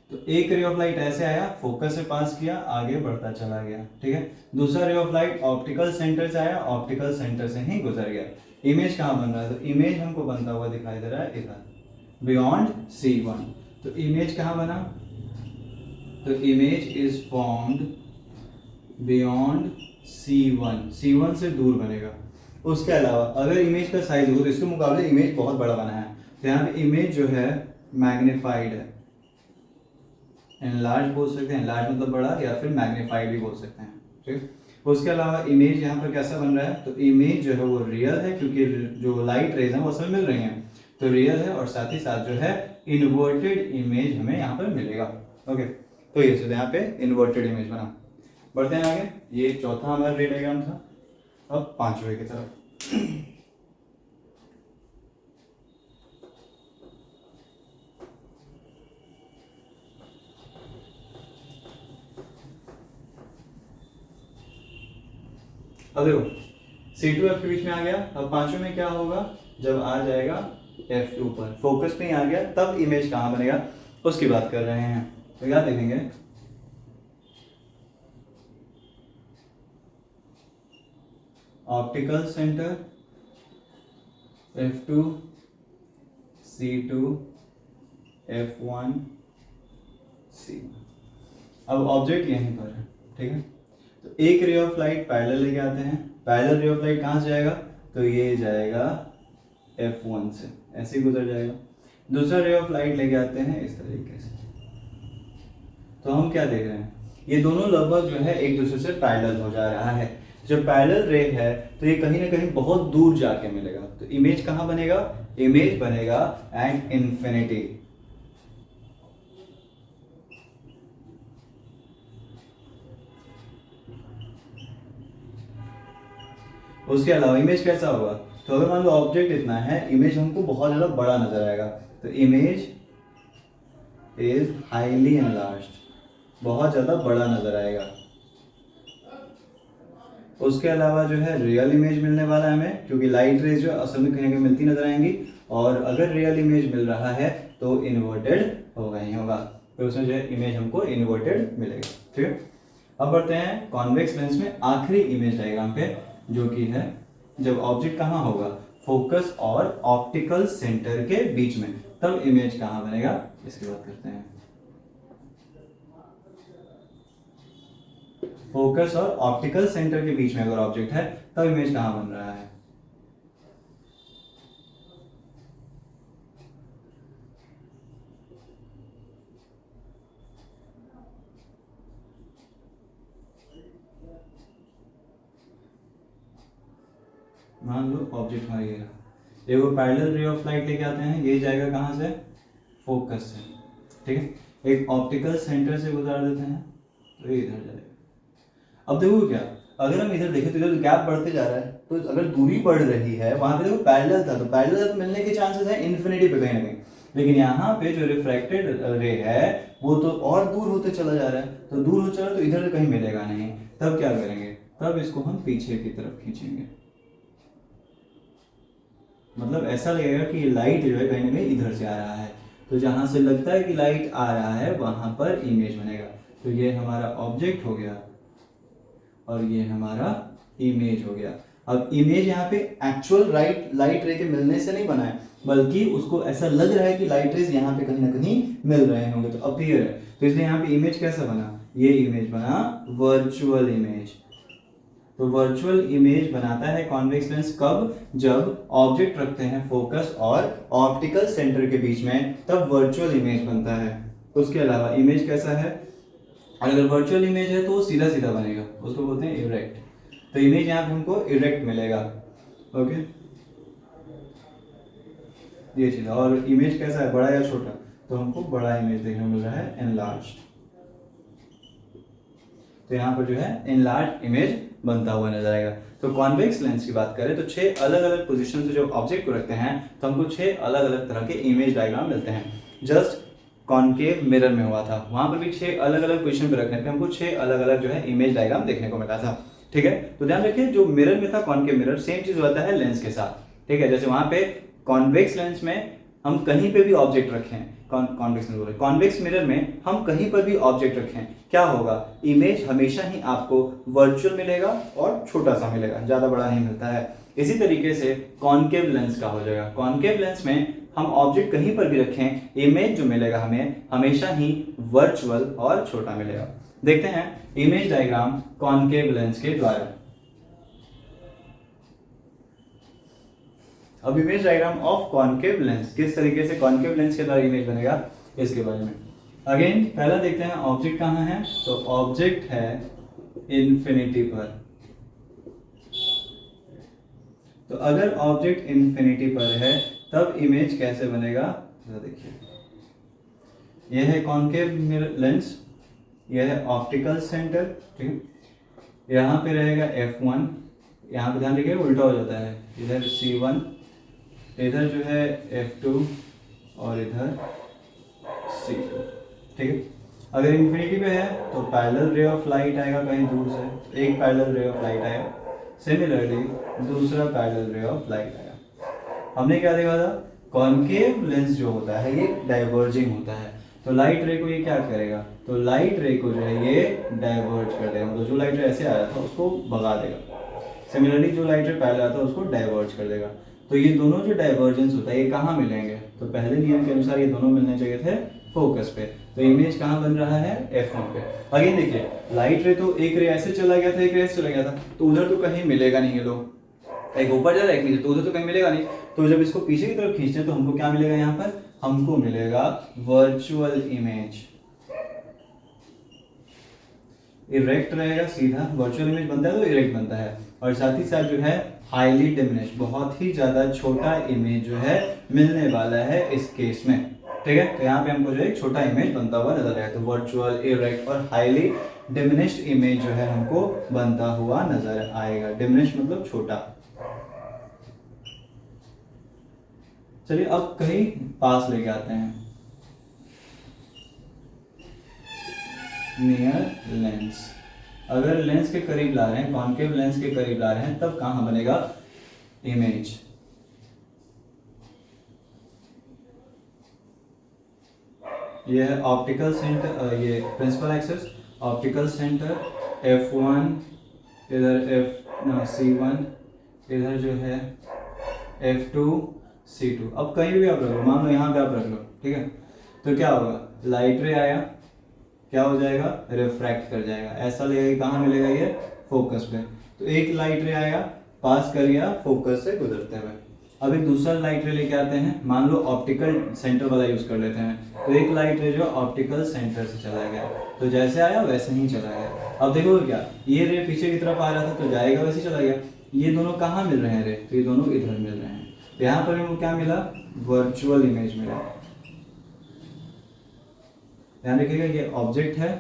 तो एक रे ऑफ लाइट ऐसे आया, फोकस से पास किया, आगे बढ़ता चला गया, ठीक है। दूसरा रे ऑफ लाइट ऑप्टिकल सेंटर से आया, ऑप्टिकल सेंटर से ही गुजर गया। इमेज कहाँ बन रहा है, तो इमेज हमको बनता हुआ दिखाई दे रहा है इधर, बियॉन्ड C1। तो इमेज कहाँ बना, तो image is formed beyond C1, C1 से दूर बनेगा। उसके अलावा अगर इमेज का साइज हो तो इसके मुकाबले इमेज बहुत बड़ा बना है, तो यहाँ पे इमेज जो है मैग्नीफाइड है, एनलार्ज बोल सकते हैं, एनलार्ज मतलब बड़ा, या फिर मैग्नीफाइड भी बोल सकते हैं, ठीक। उसके अलावा इमेज यहाँ पर कैसा बन रहा है, तो इमेज जो है वो रियल है, क्योंकि जो लाइट रेज है वो असल में मिल रही हैं, तो रियल है, और साथ ही साथ जो है इन्वर्टेड इमेज हमें यहाँ पर मिलेगा। ओके, तो ये यहाँ पे इन्वर्टेड इमेज बना। बढ़ते हैं आगे, ये चौथा हमारा रे डायग्राम था। अब पांचवें की तरफ। अब देखो C2 F के बीच में आ गया, अब पांचवें में क्या होगा, जब आ जाएगा F2 पर, फोकस पे ही आ गया, तब इमेज कहां बनेगा उसकी बात कर रहे हैं। तो क्या देखेंगे, optical centre F2 C2 F1 C1। अब ऑब्जेक्ट यहीं पर है, ठीक है। तो एक रे ऑफ लाइट पैरेलल लेके आते हैं, पैरेलल रे ऑफ लाइट कहाँ से जाएगा, तो ये जाएगा F1 से, ऐसे ही गुजर जाएगा। दूसरा रे ऑफ लाइट लेके आते हैं इस तरीके से। तो हम क्या देख रहे हैं, ये दोनों लगभग जो है एक दूसरे से पैरेलल हो जा रहा है। जब पैरेलल रे है तो ये कहीं ना कहीं बहुत दूर जाके मिलेगा, तो इमेज कहाँ बनेगा, इमेज बनेगा एट इंफिनिटी। उसके अलावा इमेज कैसा होगा, तो अगर मान लो ऑब्जेक्ट इतना है, इमेज हमको बहुत ज्यादा बड़ा नजर आएगा, तो इमेज इज हाईली एनलार्ज्ड, बहुत ज्यादा बड़ा नजर आएगा। उसके अलावा जो है रियल इमेज मिलने वाला है हमें, क्योंकि लाइट रेज जो असल में कहीं ना कहीं मिलती नजर आएंगी, और अगर रियल इमेज मिल रहा है तो इन्वर्टेड होगा ही होगा, तो उसमें जो है इमेज हमको इन्वर्टेड मिलेगा, ठीक है। अब बढ़ते हैं कॉन्वेक्स लेंस में आखिरी इमेज डायग्राम पे, जो कि है जब ऑब्जेक्ट कहाँ होगा, फोकस और ऑप्टिकल सेंटर के बीच में, तब इमेज कहाँ बनेगा इसकी बात करते हैं। फोकस और ऑप्टिकल सेंटर के बीच में अगर ऑब्जेक्ट है तब इमेज कहाँ बन रहा है, मान लो ऑब्जेक्ट हमारा ये रहा, एक पैरेलल रे ऑफ लाइट लेके आते हैं, ये जाएगा कहाँ से, फोकस से, ठीक है। एक ऑप्टिकल सेंटर से गुजार देते हैं तो ये इधर जाएगा। अब देखो क्या, अगर हम इधर देखें तो इधर गैप बढ़ते जा रहा है, तो अगर दूरी बढ़ रही है, वहां पे देखो पैरेलल था, तो पैरेलल मिलने के चांसेस है इन्फिनिटी पे कहीं ना कहीं, लेकिन यहाँ पे जो रिफ्रैक्टेड रे है वो तो और दूर होते चला जा रहा है, तो दूर हो चला तो इधर कहीं मिलेगा नहीं। तब क्या करेंगे, तब इसको हम पीछे की तरफ खींचेंगे, मतलब ऐसा लगेगा कि लाइट जो है कहीं ना कहीं इधर से आ रहा है, तो जहां से लगता है कि लाइट आ रहा है वहां पर इमेज बनेगा। तो ये हमारा ऑब्जेक्ट हो गया और ये हमारा इमेज हो गया। अब इमेज यहाँ पे एक्चुअल लाइट रे के मिलने से नहीं बना है, बल्कि उसको ऐसा लग रहा है कि लाइट रेज यहाँ पे कहीं ना कहीं मिल रहे होंगे, तो अपीयर है। तो इसलिए यहाँ पे इमेज कैसा बना, ये इमेज बना वर्चुअल इमेज। तो वर्चुअल इमेज बनाता है कॉन्वेक्स लेंस कब, जब ऑब्जेक्ट रखते हैं फोकस और ऑप्टिकल सेंटर के बीच में, तब वर्चुअल इमेज बनता है। उसके अलावा इमेज कैसा है, अगर वर्चुअल इमेज है तो वो सीधा सीधा बनेगा, उसको बोलते हैं इरेक्ट। तो इमेज यहाँ पे हमको इरेक्ट मिलेगा, ओके, ये चीज। और इमेज कैसा है, बड़ा या छोटा, तो हमको बड़ा इमेज देखने को मिल रहा है, एनलार्ज्ड। तो यहाँ पर जो है एनलार्ज इमेज बनता हुआ नजर आएगा। तो कॉन्वेक्स लेंस की बात करें तो 6 अलग अलग पोजीशन से जो ऑब्जेक्ट को रखते हैं, तो हमको 6 अलग अलग तरह के इमेज डायग्राम मिलते हैं। जस्ट कॉनकेव मिरर में हुआ था, वहां पर भी 6 अलग अलग पोजीशन पे रखने पे हमको 6 अलग अलग जो है इमेज डायग्राम देखने को मिला था, ठीक है। तो ध्यान रखिए, जो मिरर में था कॉनकेव मिरर, सेम चीज होता है लेंस के साथ, ठीक है। जैसे वहां पे कॉन्वेक्स लेंस में हम कहीं पे भी ऑब्जेक्ट रखें, कॉन्वेक्स मिरर में हम कहीं पर भी ऑब्जेक्ट रखें, क्या होगा, इमेज हमेशा ही आपको वर्चुअल मिलेगा और छोटा सा मिलेगा, ज्यादा बड़ा नहीं मिलता है। इसी तरीके से कॉनकेव लेंस का हो जाएगा, कॉनकेव लेंस में हम ऑब्जेक्ट कहीं पर भी रखें, इमेज जो मिलेगा हमें हमेशा ही वर्चुअल और छोटा मिलेगा। देखते हैं इमेज डायग्राम कॉनकेव लेंस के द्वारा। अब image diagram of concave lens, किस तरीके से कॉनकेव लेंस के द्वारा इमेज बनेगा, इसके बारे में अगेन पहला देखते हैं ऑब्जेक्ट कहाँ है। तो ऑब्जेक्ट है इन्फिनिटी पर। तो अगर ऑब्जेक्ट इन्फिनिटी पर है तब इमेज कैसे बनेगा, देखिए, यह है कॉनकेव लेंस, यह है ऑप्टिकल सेंटर, ठीक, यहाँ पे रहेगा F1, यहाँ पे ध्यान रखिए उल्टा हो जाता है, इधर C1, इधर जो है F2 और इधर C2, ठीक है। अगर इन्फिनिटी पे है तो पैरेलल रे ऑफ लाइट आएगा कहीं दूर से, एक पैरेलल रे ऑफ लाइट आएगा, सिमिलरली दूसरा पैरेलल रे ऑफ लाइट आएगा। हमने क्या देखा था, कॉनकेव लेंस जो होता है ये डाइवर्जिंग होता है, तो लाइट रे को ये क्या करेगा, तो लाइट रे को जो है ये डाइवर्ज कर देगा, मतलब जो लाइट रे ऐसे आ रहा था उसको भगा देगा, सिमिलरली जो लाइट रे पहले आता है उसको डाइवर्ज कर देगा। तो ये दोनों जो डाइवर्जेंस होता है ये कहाँ मिलेंगे, तो पहले नियम के अनुसार ये दोनों मिलने चाहिए थे फोकस पे, तो इमेज कहाँ बन रहा है, F1 पे। अगेन देखिए, लाइट रे तो एक रे ऐसे चला गया था, एक रे ऐसे चला गया था, तो उधर तो कहीं मिलेगा नहीं, ये लोग एक ऊपर जा रहा है एक नीचे, तो उधर तो कहीं मिलेगा नहीं। तो जब इसको पीछे की तरफ खींचते हैं तो हमको क्या मिलेगा, यहाँ पर हमको मिलेगा वर्चुअल इमेज, इरेक्ट रहेगा सीधा, वर्चुअल इमेज बनता है तो इरेक्ट बनता है, और साथ ही साथ जो है हाईली डिमिनिश्ड, बहुत ही ज्यादा छोटा इमेज जो है मिलने वाला है इस केस में, ठीक है। तो यहाँ पे हमको जो है एक छोटा इमेज बनता हुआ नजर आएगा, तो वर्चुअल, इरेक्ट और हाईली डिमिनिश्ड इमेज जो है हमको बनता हुआ नजर आएगा। डिमिनिश्ड मतलब छोटा। चलिए अब कहीं पास लेके आते हैं, नियर लेंस। अगर लेंस के करीब ला रहे हैं, कॉनकेव लेंस के करीब ला रहे हैं, तब कहां बनेगा इमेज, ये है ऑप्टिकल सेंटर, ये principal axis, optical centre F1, इधर C1, इधर जो है F2 C2। अब कहीं भी आप रख लो, मान लो यहाँ पे आप रख लो, ठीक है, तो क्या होगा, लाइट रे आया, क्या हो जाएगा, रिफ्रैक्ट कर जाएगा, ऐसा लगेगा कहाँ मिलेगा ये, फोकस पे। तो एक लाइट रे आया, पास कर गया फोकस से गुजरते हुए। अब एक दूसरा लाइट रे लेके आते हैं, मान लो ऑप्टिकल सेंटर वाला यूज कर लेते हैं, तो एक लाइट रे जो ऑप्टिकल सेंटर से चला गया, तो जैसे आया वैसे ही चला गया। अब देखो क्या, ये रे पीछे की तरफ आ रहा था तो जाएगा वैसे चला गया, ये दोनों कहाँ मिल रहे हैं रे? तो ये दोनों इधर मिल रहे हैं। तो यहाँ पर हमको क्या मिला? वर्चुअल इमेज मिला। ध्यान रखिएगा ये ऑब्जेक्ट है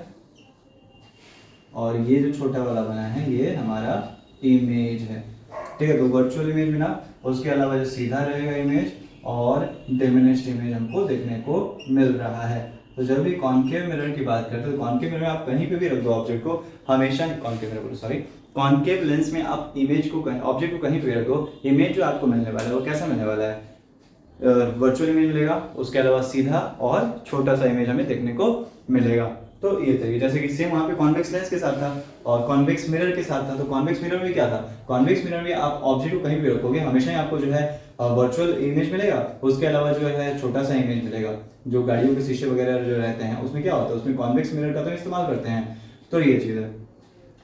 और ये जो छोटा वाला बना है ये हमारा इमेज है। ठीक है, तो वर्चुअल इमेज मिला। उसके अलावा जो सीधा रहेगा इमेज और डिमिनिश्ड इमेज हमको देखने को मिल रहा है। तो जब भी कॉन्केव मिरर की बात करते हैं तो कॉन्केव मिरर में आप कहीं पे भी रख दो ऑब्जेक्ट को, हमेशा कॉन्केव मिरर बोलो सॉरी, कॉन्केव लेंस में आप इमेज को ऑब्जेक्ट को कहीं पे रख दो, इमेज जो आपको मिलने वाला है वो कैसा मिलने वाला है? वर्चुअल इमेज मिलेगा। उसके अलावा सीधा और छोटा सा इमेज हमें देखने को मिलेगा। तो ये तरीके, जैसे कि सेम वहाँ पे कॉन्वेक्स लेंस के साथ था और कॉन्वेक्स मिरर के साथ था। तो कॉन्वेक्स मिरर में क्या था? कॉन्वेक्स मिरर में आप ऑब्जेक्ट को कहीं भी रखोगे हमेशा ही आपको जो है वर्चुअल इमेज मिलेगा। उसके अलावा जो है छोटा सा इमेज मिलेगा। जो गाड़ियों के शीशे वगैरह जो रहते हैं उसमें क्या होता है, उसमें कॉन्वेक्स मिरर का तो इस्तेमाल करते हैं। तो ये चीज़ है।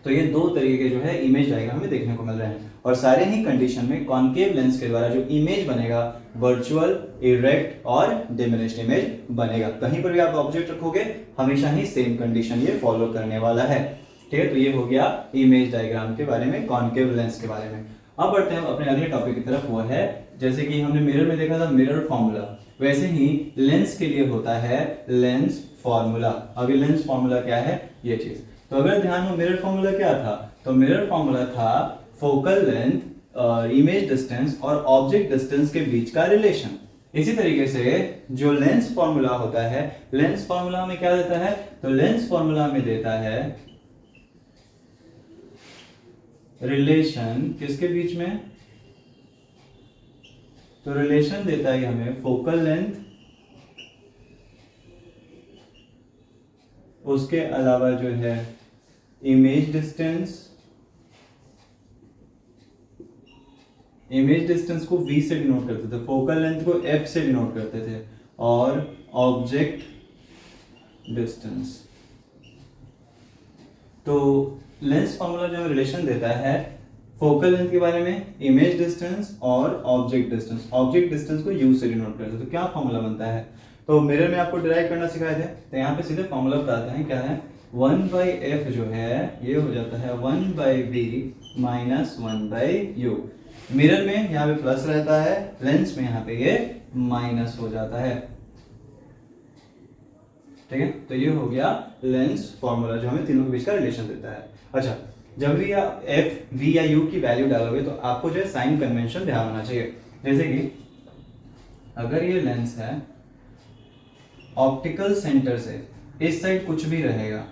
तो ये दो तरीके के जो है इमेज डायग्राम हमें देखने को मिल रहे हैं और सारे ही कंडीशन में कॉन्केव लेंस के द्वारा जो इमेज बनेगा वर्चुअल, इरेक्ट और डिमिनिश्ड इमेज बनेगा। कहीं पर भी आप ऑब्जेक्ट रखोगे हमेशा ही सेम कंडीशन ये फॉलो करने वाला है। ठीक है, तो ये हो गया इमेज डायग्राम के बारे में, कॉन्केव लेंस के बारे में। अब बढ़ते हैं अपने अगले टॉपिक की तरफ, वो है जैसे कि हमने मिरर में देखा था मिरर फॉर्मूला, वैसे ही लेंस के लिए होता है लेंस फॉर्मूला। अभी लेंस फॉर्मूला क्या है ये चीज, तो अगर ध्यान हो मिरर फॉर्मूला क्या था, तो मिरर फॉर्मूला था फोकल लेंथ, इमेज डिस्टेंस और ऑब्जेक्ट डिस्टेंस के बीच का रिलेशन। इसी तरीके से जो लेंस फॉर्मूला होता है, लेंस फॉर्मूला में क्या देता है, तो लेंस फॉर्मूला में देता है रिलेशन किसके बीच में, तो रिलेशन देता है हमें फोकल लेंथ, उसके अलावा जो है इमेज डिस्टेंस, इमेज डिस्टेंस को v से डिनोट करते थे, फोकल लेंथ को f से डिनोट करते थे, और ऑब्जेक्ट डिस्टेंस। तो लेंस फॉर्मूला जो रिलेशन देता है फोकल लेंथ के बारे में, इमेज डिस्टेंस और ऑब्जेक्ट डिस्टेंस। ऑब्जेक्ट डिस्टेंस को u से डिनोट करते थे। तो क्या फॉर्मूला बनता है, तो मिरर में आपको डिराइव करना सिखाए थे, तो यहाँ पे सीधे फॉर्मूला बताते हैं क्या है, 1/f जो है ये हो जाता है 1/v माइनस 1/u। मिरर में यहाँ पे प्लस रहता है, लेंस में यहाँ पे ये माइनस हो जाता है। ठीक है, तो ये हो गया लेंस फॉर्मूला जो हमें तीनों के बीच का रिलेशन देता है। अच्छा, जब भी आप f, v या u की वैल्यू डालोगे तो आपको जो है साइन कन्वेंशन ध्यान होना चाहिए। जैसे कि अगर ये लेंस है ऑप्टिकल सेंटर से इस साइड कुछ भी रहेगा,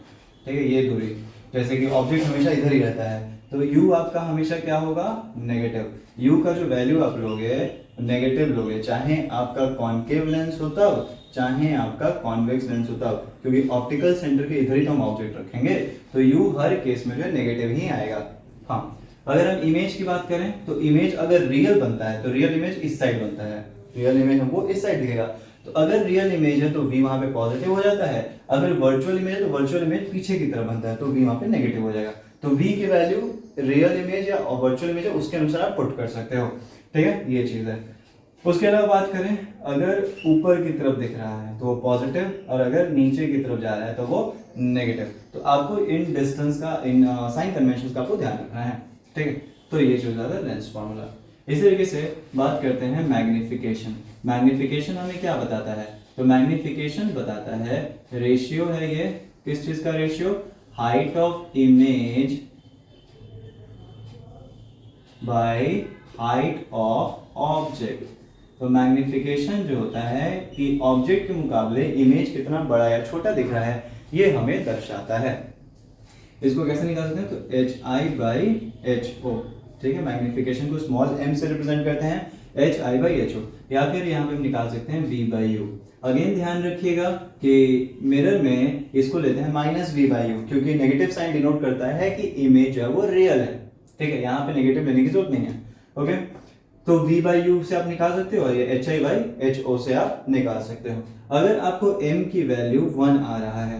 ठीक है, ये दूरी, जैसे कि ऑब्जेक्ट हमेशा इधर ही रहता है, तो u आपका हमेशा क्या होगा, नेगेटिव। u का जो वैल्यू आप लोगे नेगेटिव लोगे, चाहे आपका कॉन्केव लेंस हो तब, चाहे आपका कॉन्वेक्स लेंस हो तब, क्योंकि ऑप्टिकल सेंटर के इधर ही तो हम ऑब्जेक्ट रखेंगे, तो u हर केस में जो है नेगेटिव ही आएगा। हाँ, अगर हम इमेज की बात करें तो इमेज अगर रियल बनता है तो रियल इमेज इस साइड बनता है, रियल इमेज हमको इस साइड दिखेगा। तो अगर रियल इमेज है तो v वहां पे पॉजिटिव हो जाता है, अगर वर्चुअल इमेज है तो वर्चुअल इमेज पीछे की तरफ बनता है तो v वहां पे नेगेटिव हो जाएगा। तो v की वैल्यू रियल इमेज या वर्चुअल इमेज है उसके अनुसार आप पुट कर सकते हो। ठीक है, ये चीज है। उसके अलावा बात करें, अगर ऊपर की तरफ दिख रहा है तो वो पॉजिटिव और अगर नीचे की तरफ जा रहा है तो वो नेगेटिव। तो आपको इन डिस्टेंस का, इन साइन कन्वेंशन का आपको ध्यान रखना है। ठीक है, तो ये चीज है लेंस फॉर्मूला। इसी तरीके से बात करते हैं मैग्निफिकेशन। मैग्निफिकेशन हमें क्या बताता है, तो मैग्निफिकेशन बताता है रेशियो है, ये किस चीज का ratio, height of image by height of object. तो मैग्निफिकेशन जो होता है कि ऑब्जेक्ट के मुकाबले इमेज कितना बड़ा या छोटा दिख रहा है, ये हमें दर्शाता है। इसको कैसे निकाल सकते हैं, तो HI/HO। ठीक है, मैग्निफिकेशन को स्मॉल m से रिप्रेजेंट करते हैं, HI/HO, या फिर यहाँ पे हम निकाल सकते हैं V/U। अगेन ध्यान रखिएगा कि मिरर में इसको लेते हैं -V/U, क्योंकि नेगेटिव साइन डिनोट करता है कि इमेज जो है वो रियल है। ठीक है, यहाँ पे नेगेटिव लेने की जरूरत नहीं है। ओके, तो V/U से आप निकाल सकते हो, ये HI/HO से आप निकाल सकते हो। अगर आपको m की वैल्यू 1 आ रहा है,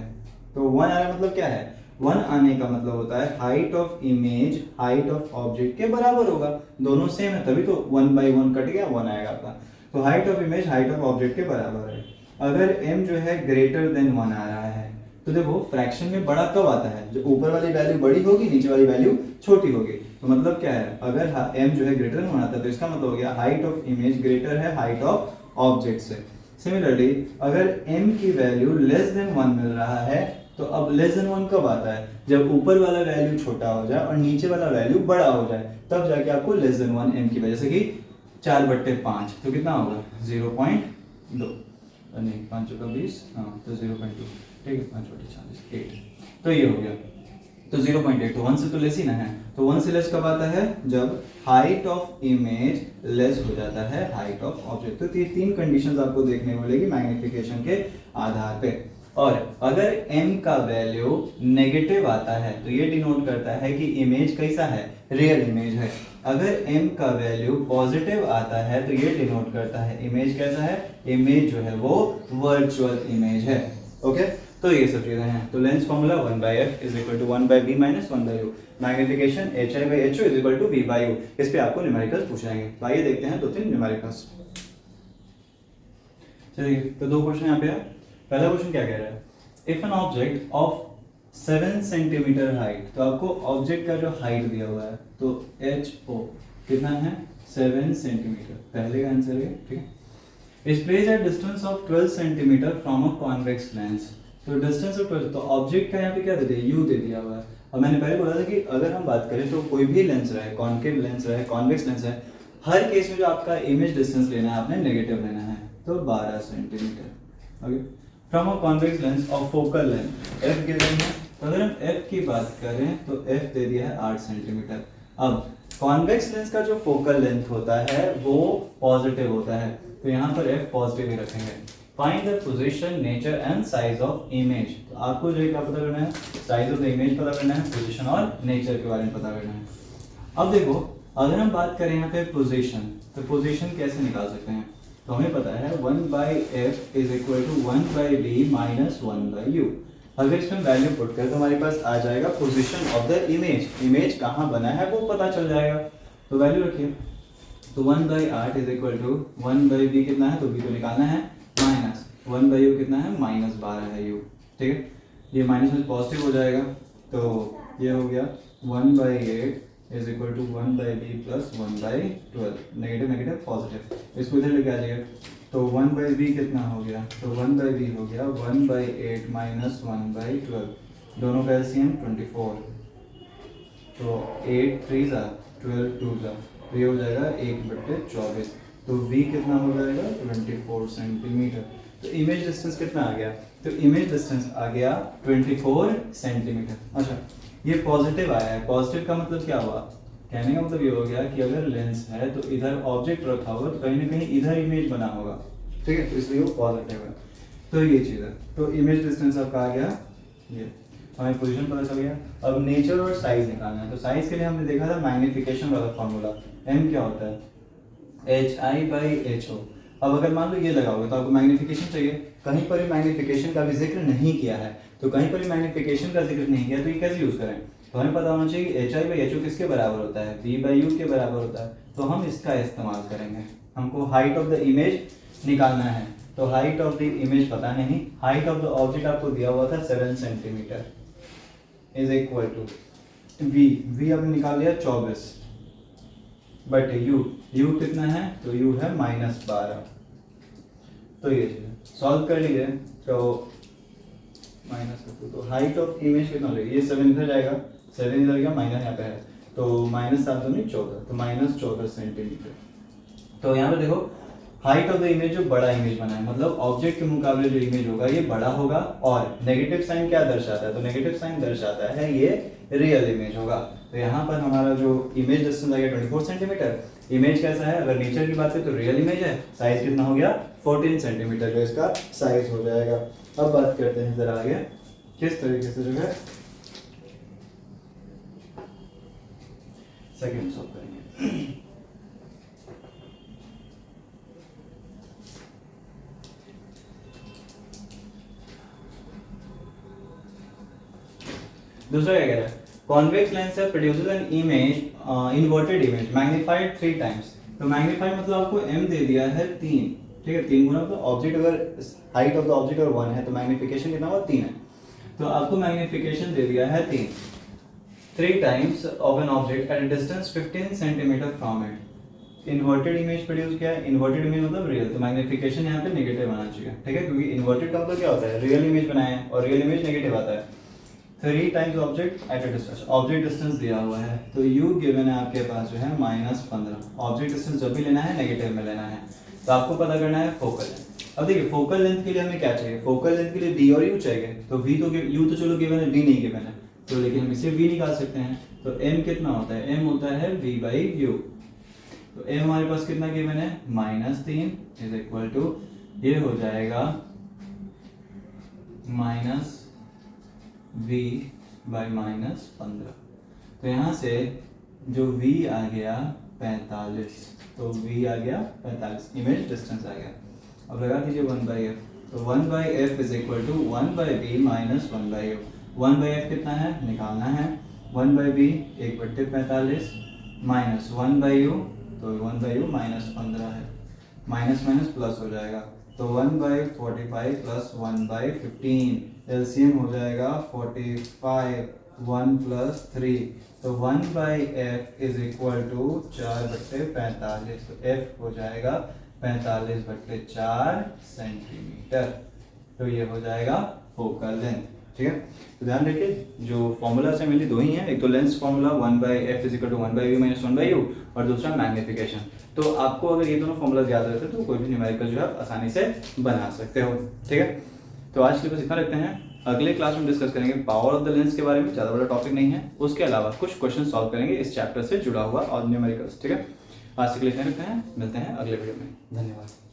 तो 1 आ रहा है मतलब क्या है, 1 आने का मतलब होता है height of image height of object के बराबर होगा। दोनों सेम है तभी तो 1/1 कट गया, 1 आएगा आपका। तो height of image height of object के बराबर है। अगर m जो है ग्रेटर देन 1 आ रहा है, तो देखो फ्रैक्शन में बड़ा कब आता है, जो ऊपर वाली वैल्यू बड़ी होगी नीचे वाली वैल्यू छोटी होगी। तो मतलब क्या है, अगर m जो है ग्रेटर देन 1 आता है तो इसका मतलब हो गया हाइट ऑफ इमेज ग्रेटर है हाइट ऑफ ऑब्जेक्ट से। सिमिलरली अगर m की वैल्यू लेस देन 1 मिल रहा है तो अब लेस देन 1 कब आता है, जब ऊपर वाला वैल्यू छोटा हो जाए और नीचे वाला वैल्यू बड़ा हो जाए, तब जाके आपको लेस देन 1 m की वजह से कि 4/5 तो कितना होगा 0.2, नहीं 5 का 20, हाँ तो 0.2, ठीक है 5/40 8, तो ये हो गया। तो 0.8 तो 1 से तो लेस ही ना है, तो 1 से लेस कब आता है, जब हाइट ऑफ इमेज लेस हो जाता है हाइट ऑफ ऑब्जेक्ट। तो ये तीन कंडीशंस आपको देखने को मिलेगी मैग्नीफिकेशन के आधार पे। और अगर m का वैल्यू नेगेटिव आता है तो ये डिनोट करता है कि इमेज कैसा है, रियल इमेज है। अगर m का वैल्यू पॉजिटिव आता है तो ये डिनोट करता है इमेज कैसा है, इमेज जो है वो वर्चुअल इमेज है। ओके, तो ये सब चीजें हैं। तो lens formula 1/f is equal to 1/b minus 1/u, magnification hi/ho is equal to v/u। इस पे आपको न्यूमेरिकल्स पूछ जाएंगे। तो आइए देखते हैं 2-3 न्यूमेरिकल्स। चलिए, तो 2 क्वेश्चन यहाँ पे है। पहला क्वेश्चन क्या कह रहा है, if an object of 7 centimetre height, तो आपको ऑब्जेक्ट का जो हाइट दिया हुआ है तो ho कितना है 7 सेंटीमीटर, पहले का आंसर है, ठीक है। Is placed at distance of 12 centimetre from a convex lens, तो डिस्टेंस ऑफ 12, तो ऑब्जेक्ट का यहाँ पे क्या दे दिया, u दे दिया हुआ है। अब मैंने पहले बोला था कि अगर हम बात करें तो कोई भी लेंस रहे, कॉन्केव लेंस रहे, कॉन्वेक्स लेंस है, हर केस में जो आपका इमेज डिस्टेंस लेना है आपने नेगेटिव लेना है, तो 12 centimetre. Okay, from a convex lens of focal length f given है, तो अगर हम f की बात करें तो f दे दिया है 8 सेंटीमीटर। अब कॉन्वेक्स लेंस का जो फोकल लेंथ होता है वो पॉजिटिव होता है, तो यहाँ पर f पॉजिटिव ही रखेंगे। Find the position, nature and size of image, तो आपको जो क्या पता करना है, साइज ऑफ द इमेज पता करना है, पोजीशन और नेचर के बारे में पता करना है। अब देखो, अगर हम बात करें यहाँ पे पोजीशन, तो पोजीशन कैसे निकाल सकते हैं, तो हमें पता है 1/f is equal to 1/b minus 1/u। अगर इसमें वैल्यू पुट करें तो हमारे पास आ जाएगा position of the image, image कहाँ बना है वो पता चल जाएगा। तो वैल्यू रखिए, तो 1/8 इज इक्वल टू 1/b कितना है, तो b तो निकालना है, माइनस 1/u कितना है, -12 है u, ठीक है। ये माइनस में पॉजिटिव हो जाएगा, तो ये हो गया 1/8 is equal to 1/b plus 1/12, negative negative positive, इसको इधर लेके आ जाइए। तो 1/b कितना हो गया, तो 1/b हो गया 1/8 माइनस 1/12, दोनों का एलसीएम 24, तो 8 3 जा 12 2 जा, तो ये हो जाएगा 1/24, तो v कितना हो जाएगा 24 सेंटीमीटर। तो इमेज डिस्टेंस कितना आ गया, तो इमेज डिस्टेंस आ गया 24 सेंटीमीटर। अच्छा, ये पॉजिटिव आया है, पॉजिटिव का मतलब क्या हुआ, कहने का मतलब ये हो गया कि अगर लेंस है तो इधर ऑब्जेक्ट रखा होगा तो कहीं ना कहीं इधर इमेज बना होगा, ठीक है, तो इसलिए वो पॉजिटिव है। तो ये चीज़ है, तो इमेज डिस्टेंस आपका आ गया, ये हमें पोजीशन पता चल गया। अब नेचर और साइज निकालना है, तो साइज के लिए हमने देखा था मैग्नीफिकेशन वाला फॉर्मूला, m क्या होता है hi/ho। अब अगर मान लो ये लगाओगे तो आपको मैग्नीफिकेशन चाहिए, कहीं पर भी मैग्नीफिकेशन का भी जिक्र नहीं किया है, तो कहीं पर भी मैग्नीफिकेशन का जिक्र नहीं किया तो ये कैसे यूज करें, तो हमें पता होना चाहिए कि hi/ho किसके बराबर होता है, v/u के बराबर होता है, तो हम इसका इस्तेमाल करेंगे। हमको हाइट ऑफ द इमेज निकालना है, तो हाइट ऑफ द इमेज पता नहीं, हाइट ऑफ द ऑब्जेक्ट आपको दिया हुआ था 7 centimetre is equal to v आपने निकाल लिया 24 बट u कितना है, तो u है -12, तो ये सॉल्व कर लीजिए, तो माइनस तो हाइट ऑफ इमेज कितना लगेगा, ये 7 इधर जाएगा, 7 इधर गया, माइनस यहाँ पे है, तो -7 तो नहीं 14, तो -14 सेंटीमीटर। तो यहाँ पे देखो हाइट ऑफ द इमेज जो बड़ा इमेज बना है, मतलब ऑब्जेक्ट के मुकाबले जो इमेज होगा ये बड़ा होगा, और नेगेटिव साइन क्या दर्शाता है, तो नेगेटिव साइन दर्शाता है ये रियल इमेज होगा। तो यहाँ पर हमारा जो इमेज डिस्टेंस आ गया 24 सेंटीमीटर, इमेज कैसा है, अगर नेचर की बात करें तो रियल इमेज है, साइज कितना हो गया 14 सेंटीमीटर जो इसका साइज हो जाएगा। अब बात करते हैं जरा आगे किस तरीके से जो है सेकंड सॉल्व करेंगे। दूसरा क्या कह रहा है, कॉन्वेक्स लेंस है produces an image inverted image magnified 3 times, तो मैग्नीफाइड मतलब आपको m दे दिया है 3, ठीक है, 3 गुना, मतलब ऑब्जेक्ट अगर हाइट ऑफ द ऑब्जेक्ट अगर 1 है तो मैग्नीफिकेशन कितना हुआ 3 है, तो आपको मैग्नीफिकेशन दे दिया है 3, 3 times of an object at a distance 15 centimeter from it. Inverted image produce किया है, इन्वर्टेड इमेज मतलब रियल, तो मैग्निफिकेशन यहाँ पे नेगेटिव आना चाहिए, ठीक है, क्योंकि इन्वर्टेड का मतलब क्या होता है, रियल इमेज बनाए हैं और रियल इमेज नेगेटिव आता है। 3 times object at a distance, object distance दिया हुआ है, तो u गिवन है आपके पास जो है -15। ऑब्जेक्ट डिस्टेंस जब भी लेना है नेगेटिव में लेना है, तो आपको पता करना है फोकल लेंथ। अब देखिए फोकल लेंथ के लिए हमें क्या चाहिए, फोकल लेंथ के लिए v और u चाहिए, तो v तो u तो चलो गिवन है, v नहीं गिवन है, तो लेकिन हम इसे v निकाल सकते हैं, तो m कितना होता है, m होता है v/u। तो m हमारे पास कितना गिवन है, -3 इज इक्वल टू, ये हो जाएगा -v/-15। तो यहाँ से जो v आ गया 45, तो v आ गया 45, इमेज डिस्टेंस आ गया। अब लगा दीजिए 1/f, तो 1/f is equal to 1/b minus 1/u। 1/f कितना है, निकालना है, 1/b 1/45 माइनस 1/u, तो 1/u -15 है, माइनस माइनस प्लस हो जाएगा, तो 1/45 प्लस 1/15, एलसीएम हो जाएगा 45, 1 + 3, तो 1/f इज इक्वल टू 4/45, तो f हो जाएगा 45/4 सेंटीमीटर, तो ये हो जाएगा फोकल लेंथ, ठीक है। तो ध्यान रखिए जो फॉर्मूलाज हैं मेनली दो ही हैं, एक तो lens formula 1/f is equal to 1/v minus 1/u, और दूसरा मैग्निफिकेशन। तो आपको अगर ये दोनों फॉर्मूलाज याद रहते तो कोई भी न्यूमेरिकल जो है आसानी से बना सकते हो, ठीक है। तो आज के लिए बस इतना रखते हैं, अगले क्लास में डिस्कस करेंगे पावर ऑफ द लेंस के बारे में, ज़्यादा बड़ा टॉपिक नहीं है, उसके अलावा कुछ क्वेश्चन सॉल्व करेंगे इस चैप्टर से जुड़ा हुआ और न्यूमेरिकल्स, ठीक है। आज के लिए इतना रखते हैं, मिलते हैं अगले वीडियो में, धन्यवाद।